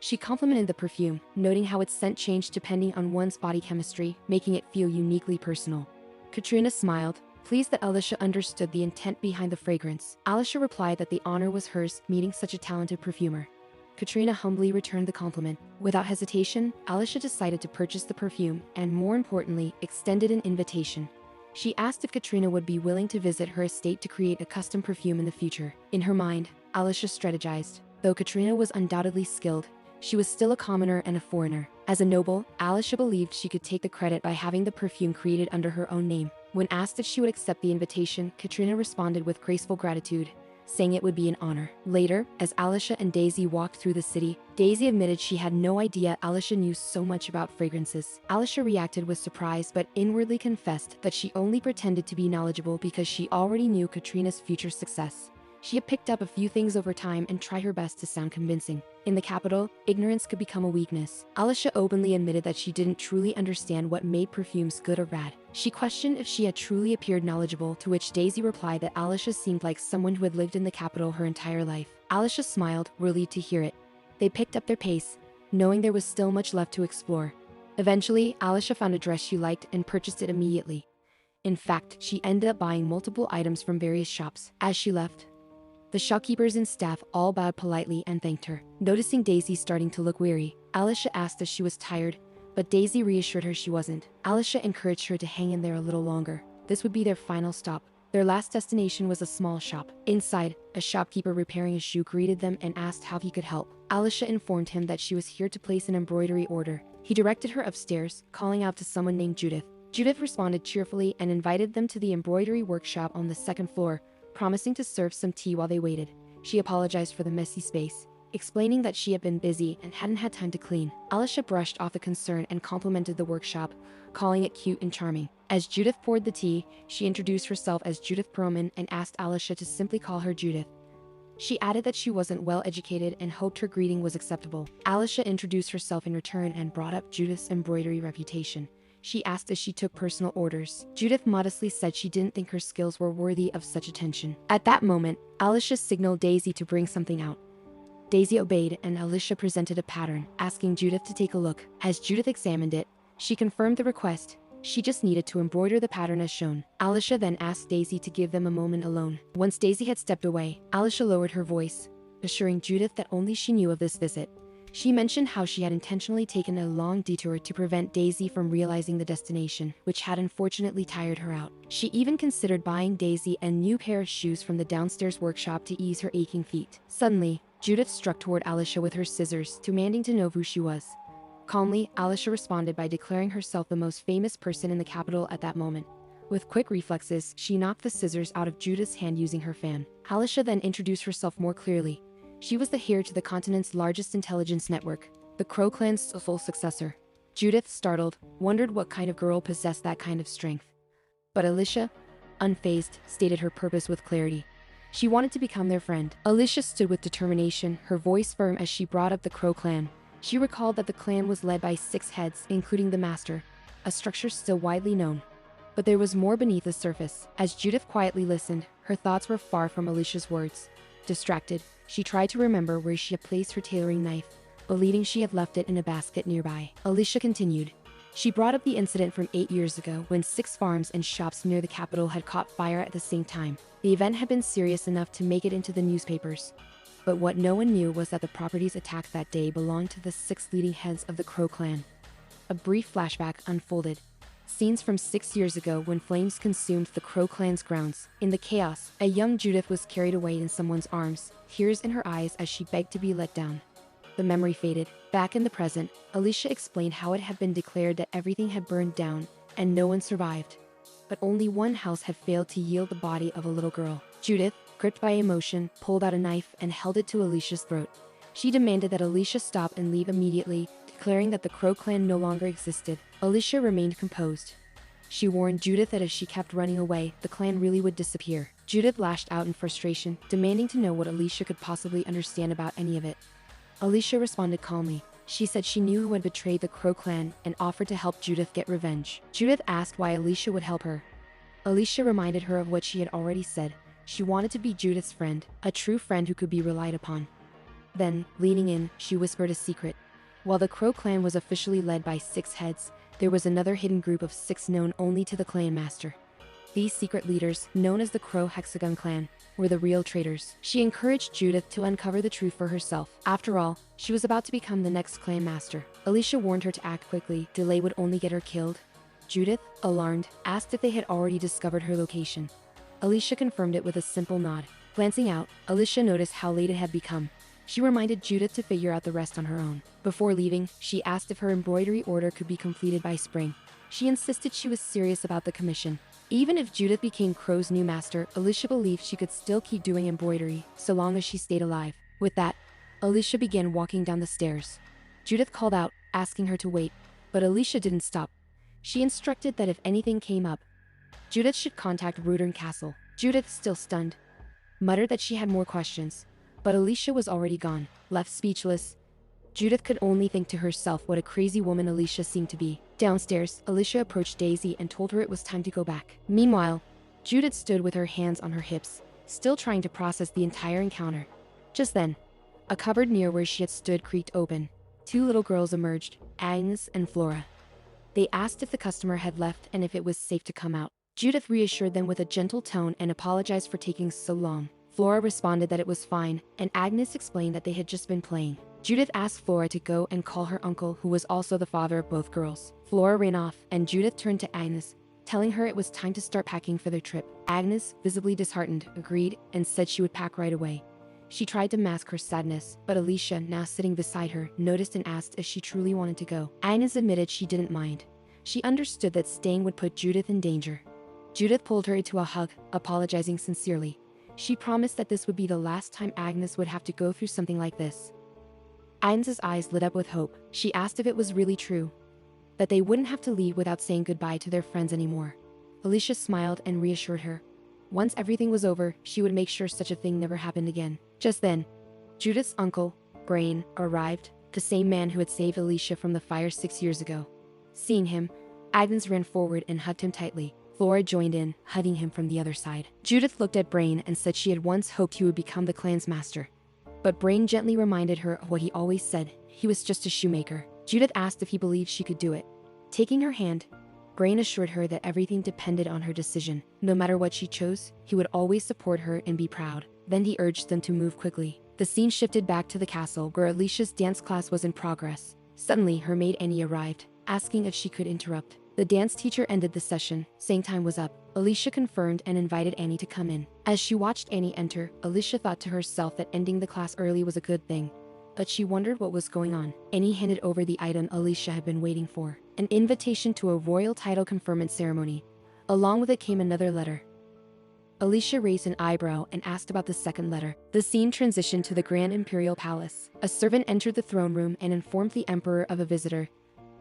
She complimented the perfume, noting how its scent changed depending on one's body chemistry, making it feel uniquely personal. Katrina smiled, pleased that Alicia understood the intent behind the fragrance. Alicia replied that the honor was hers, meeting such a talented perfumer. Katrina humbly returned the compliment. Without hesitation, Alicia decided to purchase the perfume and, more importantly, extended an invitation. She asked if Katrina would be willing to visit her estate to create a custom perfume in the future. In her mind, Alicia strategized. Though Katrina was undoubtedly skilled, she was still a commoner and a foreigner. As a noble, Alicia believed she could take the credit by having the perfume created under her own name. When asked if she would accept the invitation, Katrina responded with graceful gratitude, saying it would be an honor. Later, as Alicia and Daisy walked through the city, Daisy admitted she had no idea Alicia knew so much about fragrances. Alicia reacted with surprise but inwardly confessed that she only pretended to be knowledgeable because she already knew Katrina's future success. She had picked up a few things over time and tried her best to sound convincing. In the capital, ignorance could become a weakness. Alicia openly admitted that she didn't truly understand what made perfumes good or bad. She questioned if she had truly appeared knowledgeable, to which Daisy replied that Alicia seemed like someone who had lived in the capital her entire life. Alicia smiled, relieved to hear it. They picked up their pace, knowing there was still much left to explore. Eventually, Alicia found a dress she liked and purchased it immediately. In fact, she ended up buying multiple items from various shops. As she left, the shopkeepers and staff all bowed politely and thanked her. Noticing Daisy starting to look weary, Alicia asked if she was tired, but Daisy reassured her she wasn't. Alicia encouraged her to hang in there a little longer. This would be their final stop. Their last destination was a small shop. Inside, a shopkeeper repairing a shoe greeted them and asked how he could help. Alicia informed him that she was here to place an embroidery order. He directed her upstairs, calling out to someone named Judith. Judith responded cheerfully and invited them to the embroidery workshop on the second floor, promising to serve some tea while they waited. She apologized for the messy space, explaining that she had been busy and hadn't had time to clean. Alicia brushed off the concern and complimented the workshop, calling it cute and charming. As Judith poured the tea, she introduced herself as Judith Perlman and asked Alicia to simply call her Judith. She added that she wasn't well educated and hoped her greeting was acceptable. Alicia introduced herself in return and brought up Judith's embroidery reputation. she asked as she took personal orders. Judith modestly said she didn't think her skills were worthy of such attention. At that moment, Alicia signaled Daisy to bring something out. Daisy obeyed, and Alicia presented a pattern, asking Judith to take a look. As Judith examined it, she confirmed the request. She just needed to embroider the pattern as shown. Alicia then asked Daisy to give them a moment alone. Once Daisy had stepped away, Alicia lowered her voice, assuring Judith that only she knew of this visit. She mentioned how she had intentionally taken a long detour to prevent Daisy from realizing the destination, which had unfortunately tired her out. She even considered buying Daisy a new pair of shoes from the downstairs workshop to ease her aching feet. Suddenly, Judith struck toward Alicia with her scissors, demanding to know who she was. Calmly, Alicia responded by declaring herself the most famous person in the capital at that moment. With quick reflexes, she knocked the scissors out of Judith's hand using her fan. Alicia then introduced herself more clearly. She was the heir to the continent's largest intelligence network, the Crow clan's sole successor. Judith, startled, wondered what kind of girl possessed that kind of strength. But Alicia, unfazed, stated her purpose with clarity. She wanted to become their friend. Alicia stood with determination, her voice firm as she brought up the Crow clan. She recalled that the clan was led by 6 heads, including the master, a structure still widely known. But there was more beneath the surface. As Judith quietly listened, her thoughts were far from Alicia's words. Distracted, she tried to remember where she had placed her tailoring knife, believing she had left it in a basket nearby. Alicia continued. She brought up the incident from 8 years ago when 6 farms and shops near the capital had caught fire at the same time. The event had been serious enough to make it into the newspapers. But what no one knew was that the properties attacked that day belonged to the 6 leading heads of the Crow clan. A brief flashback unfolded. Scenes from 6 years ago when flames consumed the Crow clan's grounds. In the chaos, a young Judith was carried away in someone's arms, tears in her eyes as she begged to be let down. The memory faded. Back in the present, Alicia explained how it had been declared that everything had burned down, and no one survived. But only one house had failed to yield the body of a little girl. Judith, gripped by emotion, pulled out a knife and held it to Alicia's throat. She demanded that Alicia stop and leave immediately, declaring that the Crow clan no longer existed. Alicia remained composed. She warned Judith that if she kept running away, the clan really would disappear. Judith lashed out in frustration, demanding to know what Alicia could possibly understand about any of it. Alicia responded calmly. She said she knew who had betrayed the Crow clan and offered to help Judith get revenge. Judith asked why Alicia would help her. Alicia reminded her of what she had already said. She wanted to be Judith's friend, a true friend who could be relied upon. Then, leaning in, she whispered a secret. While the Crow clan was officially led by 6 heads, there was another hidden group of 6 known only to the clan master. These secret leaders, known as the Crow Hexagon clan, were the real traitors. She encouraged Judith to uncover the truth for herself. After all, she was about to become the next clan master. Alicia warned her to act quickly. Delay would only get her killed. Judith, alarmed, asked if they had already discovered her location. Alicia confirmed it with a simple nod. Glancing out, Alicia noticed how late it had become. She reminded Judith to figure out the rest on her own. Before leaving, she asked if her embroidery order could be completed by spring. She insisted she was serious about the commission. Even if Judith became Crow's new master, Alicia believed she could still keep doing embroidery, so long as she stayed alive. With that, Alicia began walking down the stairs. Judith called out, asking her to wait, but Alicia didn't stop. She instructed that if anything came up, Judith should contact Rudern Castle. Judith, still stunned, muttered that she had more questions, but Alicia was already gone. Left speechless, Judith could only think to herself what a crazy woman Alicia seemed to be. Downstairs, Alicia approached Daisy and told her it was time to go back. Meanwhile, Judith stood with her hands on her hips, still trying to process the entire encounter. Just then, a cupboard near where she had stood creaked open. 2 little girls emerged, Agnes and Flora. They asked if the customer had left and if it was safe to come out. Judith reassured them with a gentle tone and apologized for taking so long. Flora responded that it was fine, and Agnes explained that they had just been playing. Judith asked Flora to go and call her uncle, who was also the father of both girls. Flora ran off, and Judith turned to Agnes, telling her it was time to start packing for their trip. Agnes, visibly disheartened, agreed and said she would pack right away. She tried to mask her sadness, but Alicia, now sitting beside her, noticed and asked if she truly wanted to go. Agnes admitted she didn't mind. She understood that staying would put Judith in danger. Judith pulled her into a hug, apologizing sincerely. She promised that this would be the last time Agnes would have to go through something like this. Agnes's eyes lit up with hope. She asked if it was really true, that they wouldn't have to leave without saying goodbye to their friends anymore. Alicia smiled and reassured her. Once everything was over, she would make sure such a thing never happened again. Just then, Judith's uncle, Brain, arrived, the same man who had saved Alicia from the fire 6 years ago. Seeing him, Agnes ran forward and hugged him tightly. Flora joined in, hugging him from the other side. Judith looked at Brain and said she had once hoped he would become the clan's master. But Brain gently reminded her of what he always said: he was just a shoemaker. Judith asked if he believed she could do it. Taking her hand, Brain assured her that everything depended on her decision. No matter what she chose, he would always support her and be proud. Then he urged them to move quickly. The scene shifted back to the castle where Alicia's dance class was in progress. Suddenly, her maid Annie arrived, asking if she could interrupt. The dance teacher ended the session, saying time was up. Alicia confirmed and invited Annie to come in. As she watched Annie enter, Alicia thought to herself that ending the class early was a good thing. But she wondered what was going on. Annie handed over the item Alicia had been waiting for: an invitation to a royal title conferment ceremony. Along with it came another letter. Alicia raised an eyebrow and asked about the second letter. The scene transitioned to the Grand Imperial Palace. A servant entered the throne room and informed the Emperor of a visitor.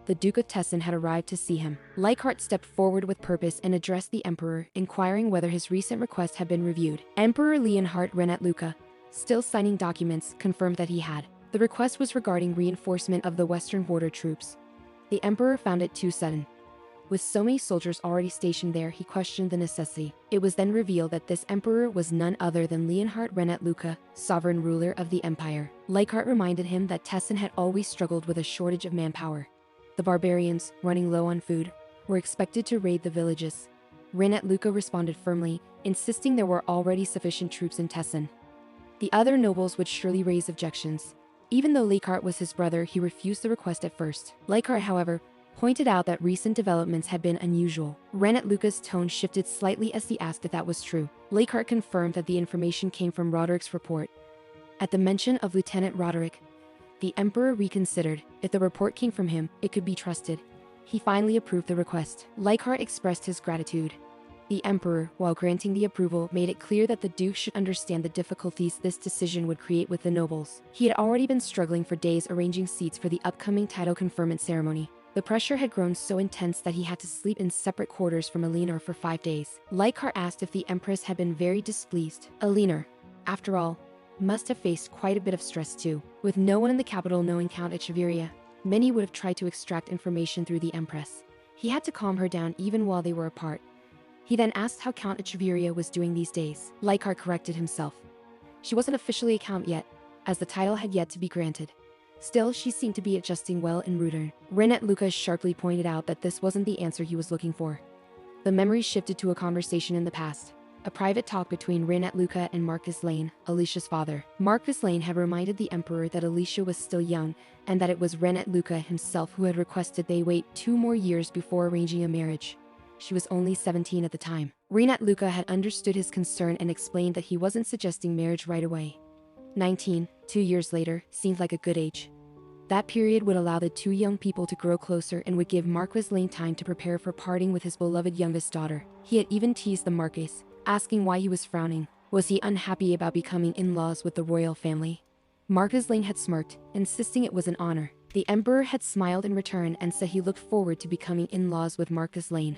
The Duke of Tessin had arrived to see him. Leichhardt stepped forward with purpose and addressed the Emperor, inquiring whether his recent request had been reviewed. Emperor Leonhard Renat Luca, still signing documents, confirmed that he had. The request was regarding reinforcement of the Western border troops. The Emperor found it too sudden. With so many soldiers already stationed there, he questioned the necessity. It was then revealed that this Emperor was none other than Leonhard Renat Luca, sovereign ruler of the Empire. Leichhardt reminded him that Tessin had always struggled with a shortage of manpower. The barbarians, running low on food, were expected to raid the villages. Renat Luca responded firmly, insisting there were already sufficient troops in Tessin. The other nobles would surely raise objections. Even though Leichhardt was his brother, he refused the request at first. Leichhardt, however, pointed out that recent developments had been unusual. Renat Luca's tone shifted slightly as he asked if that was true. Leichhardt confirmed that the information came from Roderick's report. At the mention of Lieutenant Roderick, the Emperor reconsidered. If the report came from him, it could be trusted. He finally approved the request. Leichhardt expressed his gratitude. The Emperor, while granting the approval, made it clear that the Duke should understand the difficulties this decision would create with the nobles. He had already been struggling for days arranging seats for the upcoming title conferment ceremony. The pressure had grown so intense that he had to sleep in separate quarters from Elinor for 5 days. Leichhardt asked if the Empress had been very displeased. Elinor, after all, must have faced quite a bit of stress too. With no one in the capital knowing Count Echeverria, many would have tried to extract information through the Empress. He had to calm her down even while they were apart. He then asked how Count Echeverria was doing these days. Leichhardt corrected himself. She wasn't officially a count yet, as the title had yet to be granted. Still, she seemed to be adjusting well in Rudern. Renat Luca sharply pointed out that this wasn't the answer he was looking for. The memory shifted to a conversation in the past. A private talk between Renat Luca and Marcus Lane, Alicia's father. Marcus Lane had reminded the Emperor that Alicia was still young, and that it was Renat Luca himself who had requested they wait 2 more years before arranging a marriage. She was only 17 at the time. Renat Luca had understood his concern and explained that he wasn't suggesting marriage right away. 19, 2 years later, seemed like a good age. That period would allow the 2 young people to grow closer and would give Marquis Lane time to prepare for parting with his beloved youngest daughter. He had even teased the Marquis, asking why he was frowning. Was he unhappy about becoming in-laws with the royal family? Marcus Lane had smirked, insisting it was an honor. The Emperor had smiled in return and said he looked forward to becoming in-laws with Marcus Lane.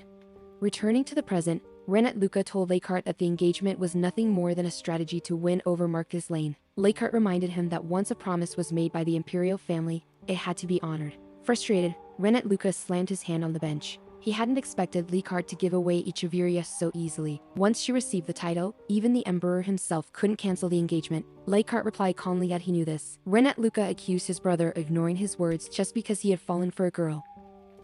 Returning to the present, Renat Luca told Leichhardt that the engagement was nothing more than a strategy to win over Marcus Lane. Leichhardt reminded him that once a promise was made by the imperial family, it had to be honored. Frustrated, Renat Luca slammed his hand on the bench. He hadn't expected Leichhardt to give away Echeverria so easily. Once she received the title, even the Emperor himself couldn't cancel the engagement. Leichhardt replied calmly that he knew this. Renat Luca accused his brother of ignoring his words just because he had fallen for a girl.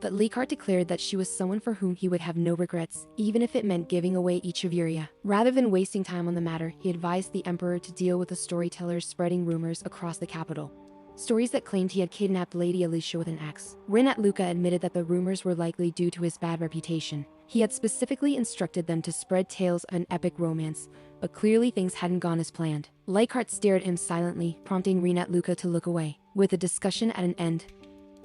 But Leichhardt declared that she was someone for whom he would have no regrets, even if it meant giving away Echeverria. Rather than wasting time on the matter, he advised the Emperor to deal with the storytellers spreading rumors across the capital. Stories that claimed he had kidnapped Lady Alicia with an axe. Renat Luca admitted that the rumors were likely due to his bad reputation. He had specifically instructed them to spread tales of an epic romance, but clearly things hadn't gone as planned. Leichhardt stared at him silently, prompting Renat Luca to look away. With the discussion at an end,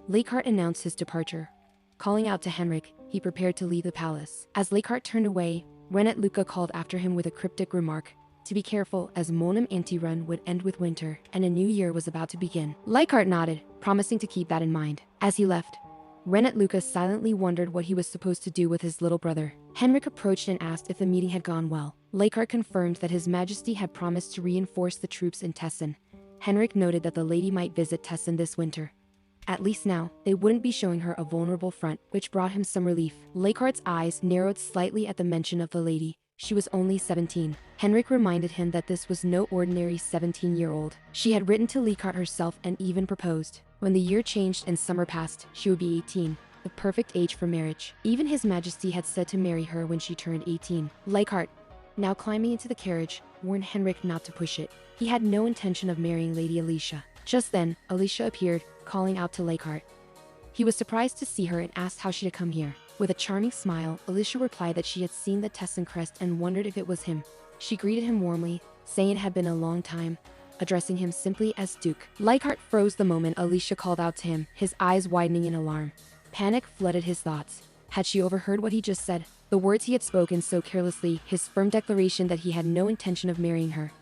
Leichhardt announced his departure. Calling out to Henrik, he prepared to leave the palace. As Leichhardt turned away, Renat Luca called after him with a cryptic remark: to be careful, as Monum Anti-Run would end with winter, and a new year was about to begin. Leichhardt nodded, promising to keep that in mind. As he left, Renat Luca silently wondered what he was supposed to do with his little brother. Henrik approached and asked if the meeting had gone well. Leichhardt confirmed that His Majesty had promised to reinforce the troops in Tessin. Henrik noted that the lady might visit Tessin this winter. At least now, they wouldn't be showing her a vulnerable front, which brought him some relief. Leichhardt's eyes narrowed slightly at the mention of the lady. She was only 17. Henrik reminded him that this was no ordinary 17-year-old. She had written to Leichhardt herself and even proposed. When the year changed and summer passed, she would be 18. The perfect age for marriage. Even His Majesty had said to marry her when she turned 18. Leichhardt, now climbing into the carriage, warned Henrik not to push it. He had no intention of marrying Lady Alicia. Just then, Alicia appeared, calling out to Leichhardt. He was surprised to see her and asked how she had come here. With a charming smile, Alicia replied that she had seen the Tessin crest and wondered if it was him. She greeted him warmly, saying it had been a long time, addressing him simply as Duke. Leichhardt froze the moment Alicia called out to him, his eyes widening in alarm. Panic flooded his thoughts. Had she overheard what he just said? The words he had spoken so carelessly, his firm declaration that he had no intention of marrying her,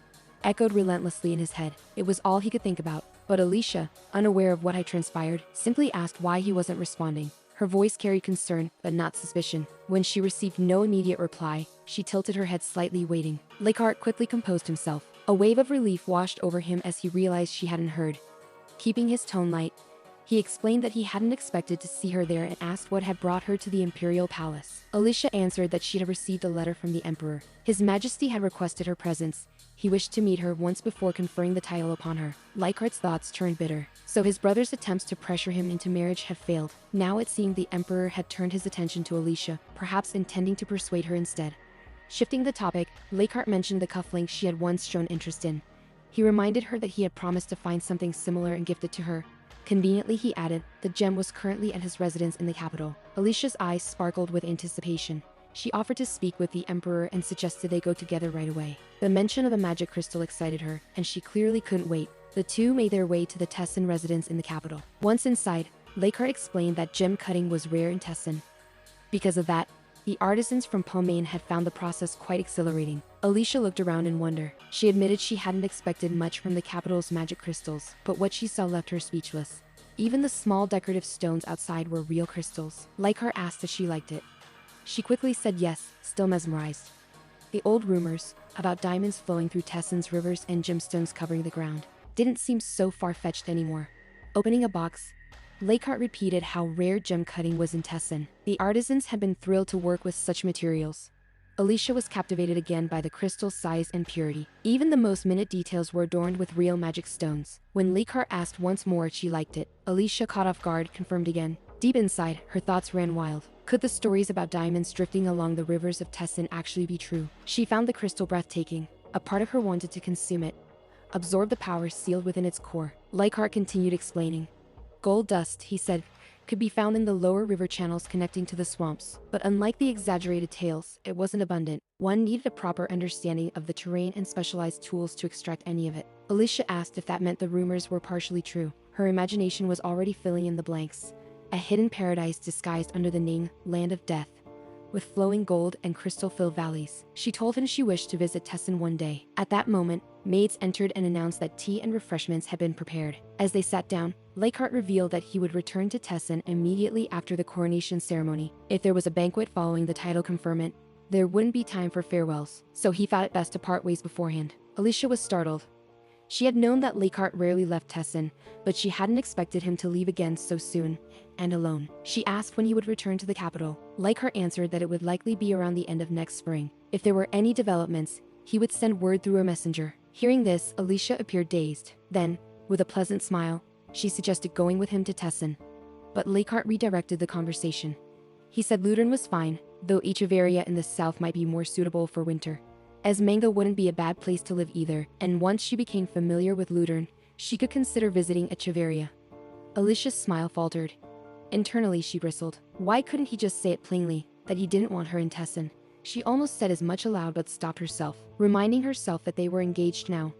echoed relentlessly in his head. It was all he could think about. But Alicia, unaware of what had transpired, simply asked why he wasn't responding. Her voice carried concern, but not suspicion. When she received no immediate reply, she tilted her head slightly, waiting. Leichhardt quickly composed himself. A wave of relief washed over him as he realized she hadn't heard. Keeping his tone light, he explained that he hadn't expected to see her there and asked what had brought her to the imperial palace. Alicia answered that she had received a letter from the emperor. His Majesty had requested her presence. He wished to meet her once before conferring the title upon her. Leichhardt's thoughts turned bitter. So his brother's attempts to pressure him into marriage had failed. Now it seemed the emperor had turned his attention to Alicia, perhaps intending to persuade her instead. Shifting the topic, Leichhardt mentioned the cufflinks she had once shown interest in. He reminded her that he had promised to find something similar and gift it to her. Conveniently, he added, the gem was currently at his residence in the capital. Alicia's eyes sparkled with anticipation. She offered to speak with the emperor and suggested they go together right away. The mention of a magic crystal excited her, and she clearly couldn't wait. The two made their way to the Tessin residence in the capital. Once inside, Leichhardt explained that gem cutting was rare in Tessin. Because of that, the artisans from Pomain had found the process quite exhilarating. Alicia looked around in wonder. She admitted she hadn't expected much from the capital's magic crystals, but what she saw left her speechless. Even the small decorative stones outside were real crystals. Leichhardt asked if she liked it. She quickly said yes, still mesmerized. The old rumors about diamonds flowing through Tessin's rivers and gemstones covering the ground didn't seem so far-fetched anymore. Opening a box, Leichhardt repeated how rare gem cutting was in Tessin. The artisans had been thrilled to work with such materials. Alicia was captivated again by the crystal's size and purity. Even the most minute details were adorned with real magic stones. When Leichhardt asked once more if she liked it, Alicia, caught off guard, confirmed again. Deep inside, her thoughts ran wild. Could the stories about diamonds drifting along the rivers of Tessin actually be true? She found the crystal breathtaking. A part of her wanted to consume it, absorb the power sealed within its core. Leichhardt continued explaining. Gold dust, he said, could be found in the lower river channels connecting to the swamps. But unlike the exaggerated tales, it wasn't abundant. One needed a proper understanding of the terrain and specialized tools to extract any of it. Alicia asked if that meant the rumors were partially true. Her imagination was already filling in the blanks. A hidden paradise disguised under the name Land of Death, with flowing gold and crystal-filled valleys. She told him she wished to visit Tessin one day. At that moment, maids entered and announced that tea and refreshments had been prepared. As they sat down, Leichhardt revealed that he would return to Tessin immediately after the coronation ceremony. If there was a banquet following the title conferment, there wouldn't be time for farewells, so he thought it best to part ways beforehand. Alicia was startled. She had known that Leichhardt rarely left Tessin, but she hadn't expected him to leave again so soon, and alone. She asked when he would return to the capital. Leichhardt answered that it would likely be around the end of next spring. If there were any developments, he would send word through a messenger. Hearing this, Alicia appeared dazed. Then, with a pleasant smile, she suggested going with him to Tessin. But Leichhardt redirected the conversation. He said Ludern was fine, though Echeverria in the south might be more suitable for winter, as Manga wouldn't be a bad place to live either, and once she became familiar with Ludern, she could consider visiting Echeverria. Alicia's smile faltered. Internally, she bristled. Why couldn't he just say it plainly, that he didn't want her in Tessin? She almost said as much aloud but stopped herself, reminding herself that they were engaged now,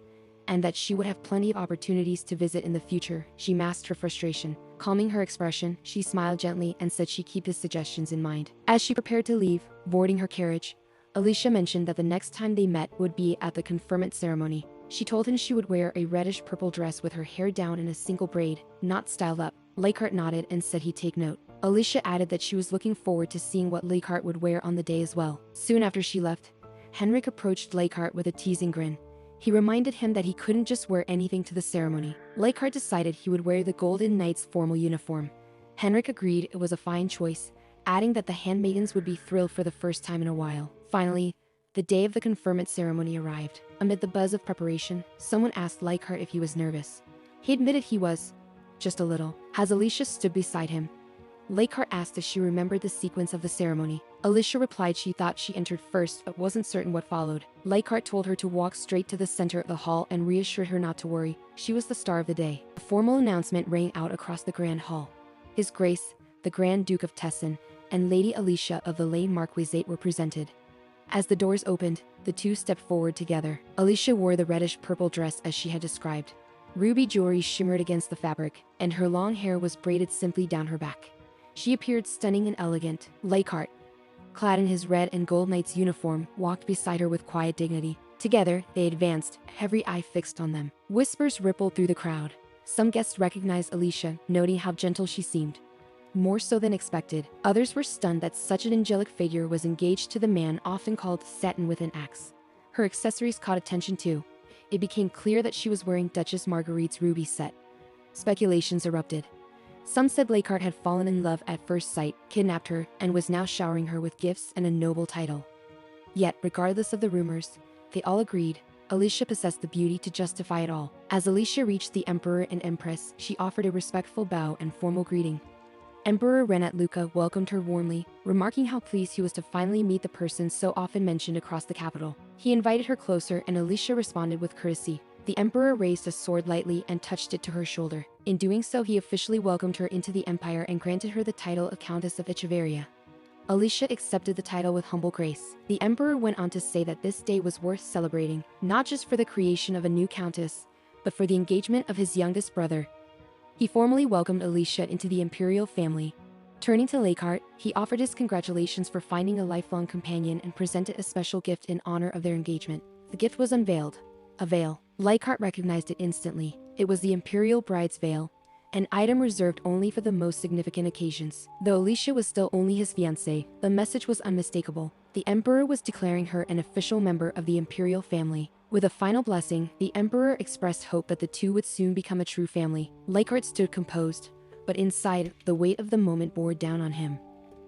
and that she would have plenty of opportunities to visit in the future. She masked her frustration. Calming her expression, she smiled gently and said she'd keep his suggestions in mind. As she prepared to leave, boarding her carriage, Alicia mentioned that the next time they met would be at the conferment ceremony. She told him she would wear a reddish-purple dress with her hair down in a single braid, not styled up. Leichhardt nodded and said he'd take note. Alicia added that she was looking forward to seeing what Leichhardt would wear on the day as well. Soon after she left, Henrik approached Leichhardt with a teasing grin. He reminded him that he couldn't just wear anything to the ceremony. Leichhardt decided he would wear the Golden Knight's formal uniform. Henrik agreed it was a fine choice, adding that the handmaidens would be thrilled for the first time in a while. Finally, the day of the conferment ceremony arrived. Amid the buzz of preparation, someone asked Leichhardt if he was nervous. He admitted he was, just a little. As Alicia stood beside him, Leichhardt asked if she remembered the sequence of the ceremony. Alicia replied she thought she entered first but wasn't certain what followed. Leichhardt told her to walk straight to the center of the hall and reassured her not to worry. She was the star of the day. A formal announcement rang out across the grand hall. His Grace, the Grand Duke of Tessin, and Lady Alicia of the Lane Marquisate were presented. As the doors opened, the two stepped forward together. Alicia wore the reddish-purple dress as she had described. Ruby jewelry shimmered against the fabric, and her long hair was braided simply down her back. She appeared stunning and elegant. Leichhardt, clad in his red and gold knight's uniform, walked beside her with quiet dignity. Together, they advanced, every eye fixed on them. Whispers rippled through the crowd. Some guests recognized Alicia, noting how gentle she seemed. More so than expected, others were stunned that such an angelic figure was engaged to the man often called Satin with an Axe. Her accessories caught attention too. It became clear that she was wearing Duchess Marguerite's ruby set. Speculations erupted. Some said Leichhardt had fallen in love at first sight, kidnapped her, and was now showering her with gifts and a noble title. Yet, regardless of the rumors, they all agreed Alicia possessed the beauty to justify it all. As Alicia reached the Emperor and Empress, she offered a respectful bow and formal greeting. Emperor Renat Luca welcomed her warmly, remarking how pleased he was to finally meet the person so often mentioned across the capital. He invited her closer and Alicia responded with courtesy. The Emperor raised a sword lightly and touched it to her shoulder. In doing so, he officially welcomed her into the empire and granted her the title of Countess of Echeverria. Alicia accepted the title with humble grace. The Emperor went on to say that this day was worth celebrating, not just for the creation of a new countess, but for the engagement of his youngest brother. He formally welcomed Alicia into the imperial family. Turning to Leichhardt, he offered his congratulations for finding a lifelong companion and presented a special gift in honor of their engagement. The gift was unveiled. A veil. Leichhardt recognized it instantly. It was the imperial bride's veil, an item reserved only for the most significant occasions. Though Alicia was still only his fiancée, the message was unmistakable. The Emperor was declaring her an official member of the imperial family. With a final blessing, the Emperor expressed hope that the two would soon become a true family. Leichhardt stood composed, but inside, the weight of the moment bore down on him.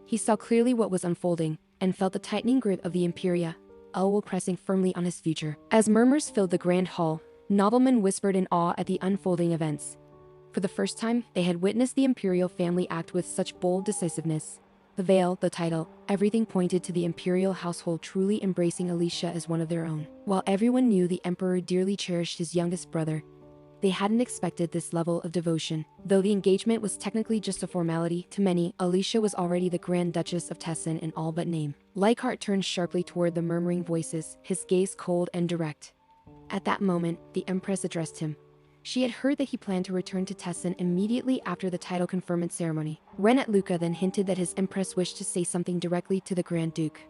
He saw clearly what was unfolding, and felt the tightening grip of the Imperia, Elwell pressing firmly on his future. As murmurs filled the grand hall, noblemen whispered in awe at the unfolding events. For the first time, they had witnessed the imperial family act with such bold decisiveness. The veil, the title, everything pointed to the imperial household truly embracing Alicia as one of their own. While everyone knew the emperor dearly cherished his youngest brother, they hadn't expected this level of devotion. Though the engagement was technically just a formality, to many, Alicia was already the Grand Duchess of Tessin in all but name. Leichhardt turned sharply toward the murmuring voices, his gaze cold and direct. At that moment, the Empress addressed him. She had heard that he planned to return to Tessin immediately after the title conferment ceremony. Renat Luca then hinted that his Empress wished to say something directly to the Grand Duke.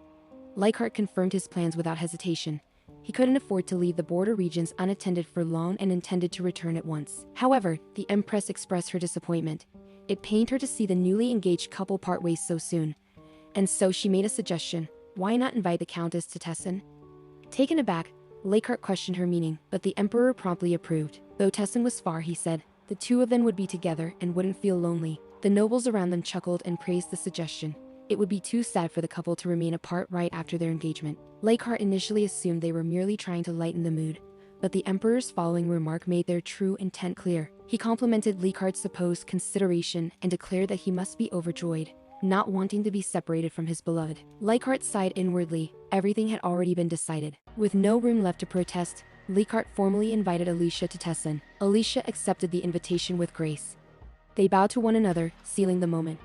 Leichhardt confirmed his plans without hesitation. He couldn't afford to leave the border regions unattended for long and intended to return at once. However, the Empress expressed her disappointment. It pained her to see the newly engaged couple part ways so soon. And so she made a suggestion. Why not invite the Countess to Tessin? Taken aback, Leichhardt questioned her meaning, but the Emperor promptly approved. Though Tessin was far, he said, the two of them would be together and wouldn't feel lonely. The nobles around them chuckled and praised the suggestion. It would be too sad for the couple to remain apart right after their engagement. Leichhardt initially assumed they were merely trying to lighten the mood, but the Emperor's following remark made their true intent clear. He complimented Leichhardt's supposed consideration and declared that he must be overjoyed, not wanting to be separated from his beloved. Leichhardt sighed inwardly. Everything had already been decided. With no room left to protest, Leichhardt formally invited Alicia to Tessin. Alicia accepted the invitation with grace. They bowed to one another, sealing the moment.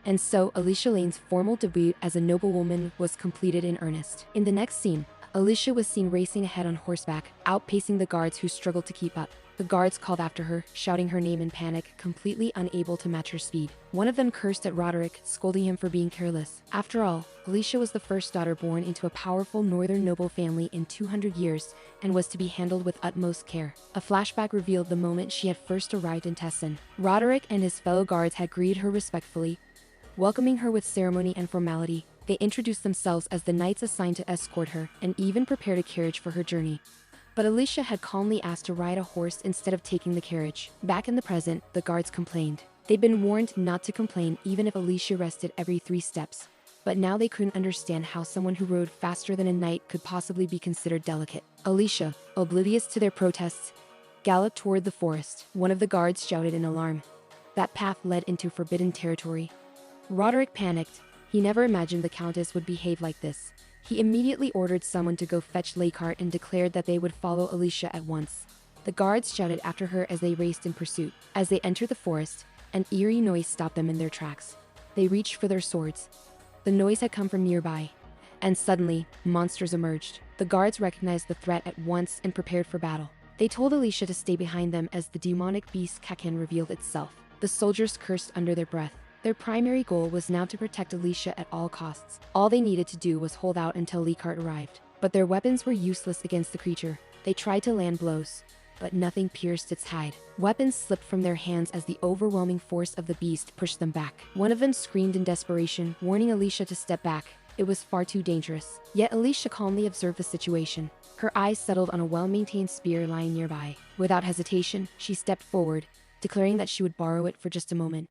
And so, Alicia Lane's formal debut as a noblewoman was completed in earnest. In the next scene, Alicia was seen racing ahead on horseback, outpacing the guards who struggled to keep up. The guards called after her, shouting her name in panic, completely unable to match her speed. One of them cursed at Roderick, scolding him for being careless. After all, Alicia was the first daughter born into a powerful northern noble family in 200 years and was to be handled with utmost care. A flashback revealed the moment she had first arrived in Tessin. Roderick and his fellow guards had greeted her respectfully, welcoming her with ceremony and formality. They introduced themselves as the knights assigned to escort her and even prepared a carriage for her journey. But Alicia had calmly asked to ride a horse instead of taking the carriage. Back in the present, the guards complained. They'd been warned not to complain even if Alicia rested every 3 steps. But now they couldn't understand how someone who rode faster than a knight could possibly be considered delicate. Alicia, oblivious to their protests, galloped toward the forest. One of the guards shouted in alarm. That path led into forbidden territory. Roderick panicked. He never imagined the Countess would behave like this. He immediately ordered someone to go fetch Lacart and declared that they would follow Alicia at once. The guards shouted after her as they raced in pursuit. As they entered the forest, an eerie noise stopped them in their tracks. They reached for their swords. The noise had come from nearby, and suddenly, monsters emerged. The guards recognized the threat at once and prepared for battle. They told Alicia to stay behind them as the demonic beast Kaken revealed itself. The soldiers cursed under their breath. Their primary goal was now to protect Alicia at all costs. All they needed to do was hold out until Lacart arrived. But their weapons were useless against the creature. They tried to land blows, but nothing pierced its hide. Weapons slipped from their hands as the overwhelming force of the beast pushed them back. One of them screamed in desperation, warning Alicia to step back. It was far too dangerous. Yet Alicia calmly observed the situation. Her eyes settled on a well-maintained spear lying nearby. Without hesitation, she stepped forward, declaring that she would borrow it for just a moment.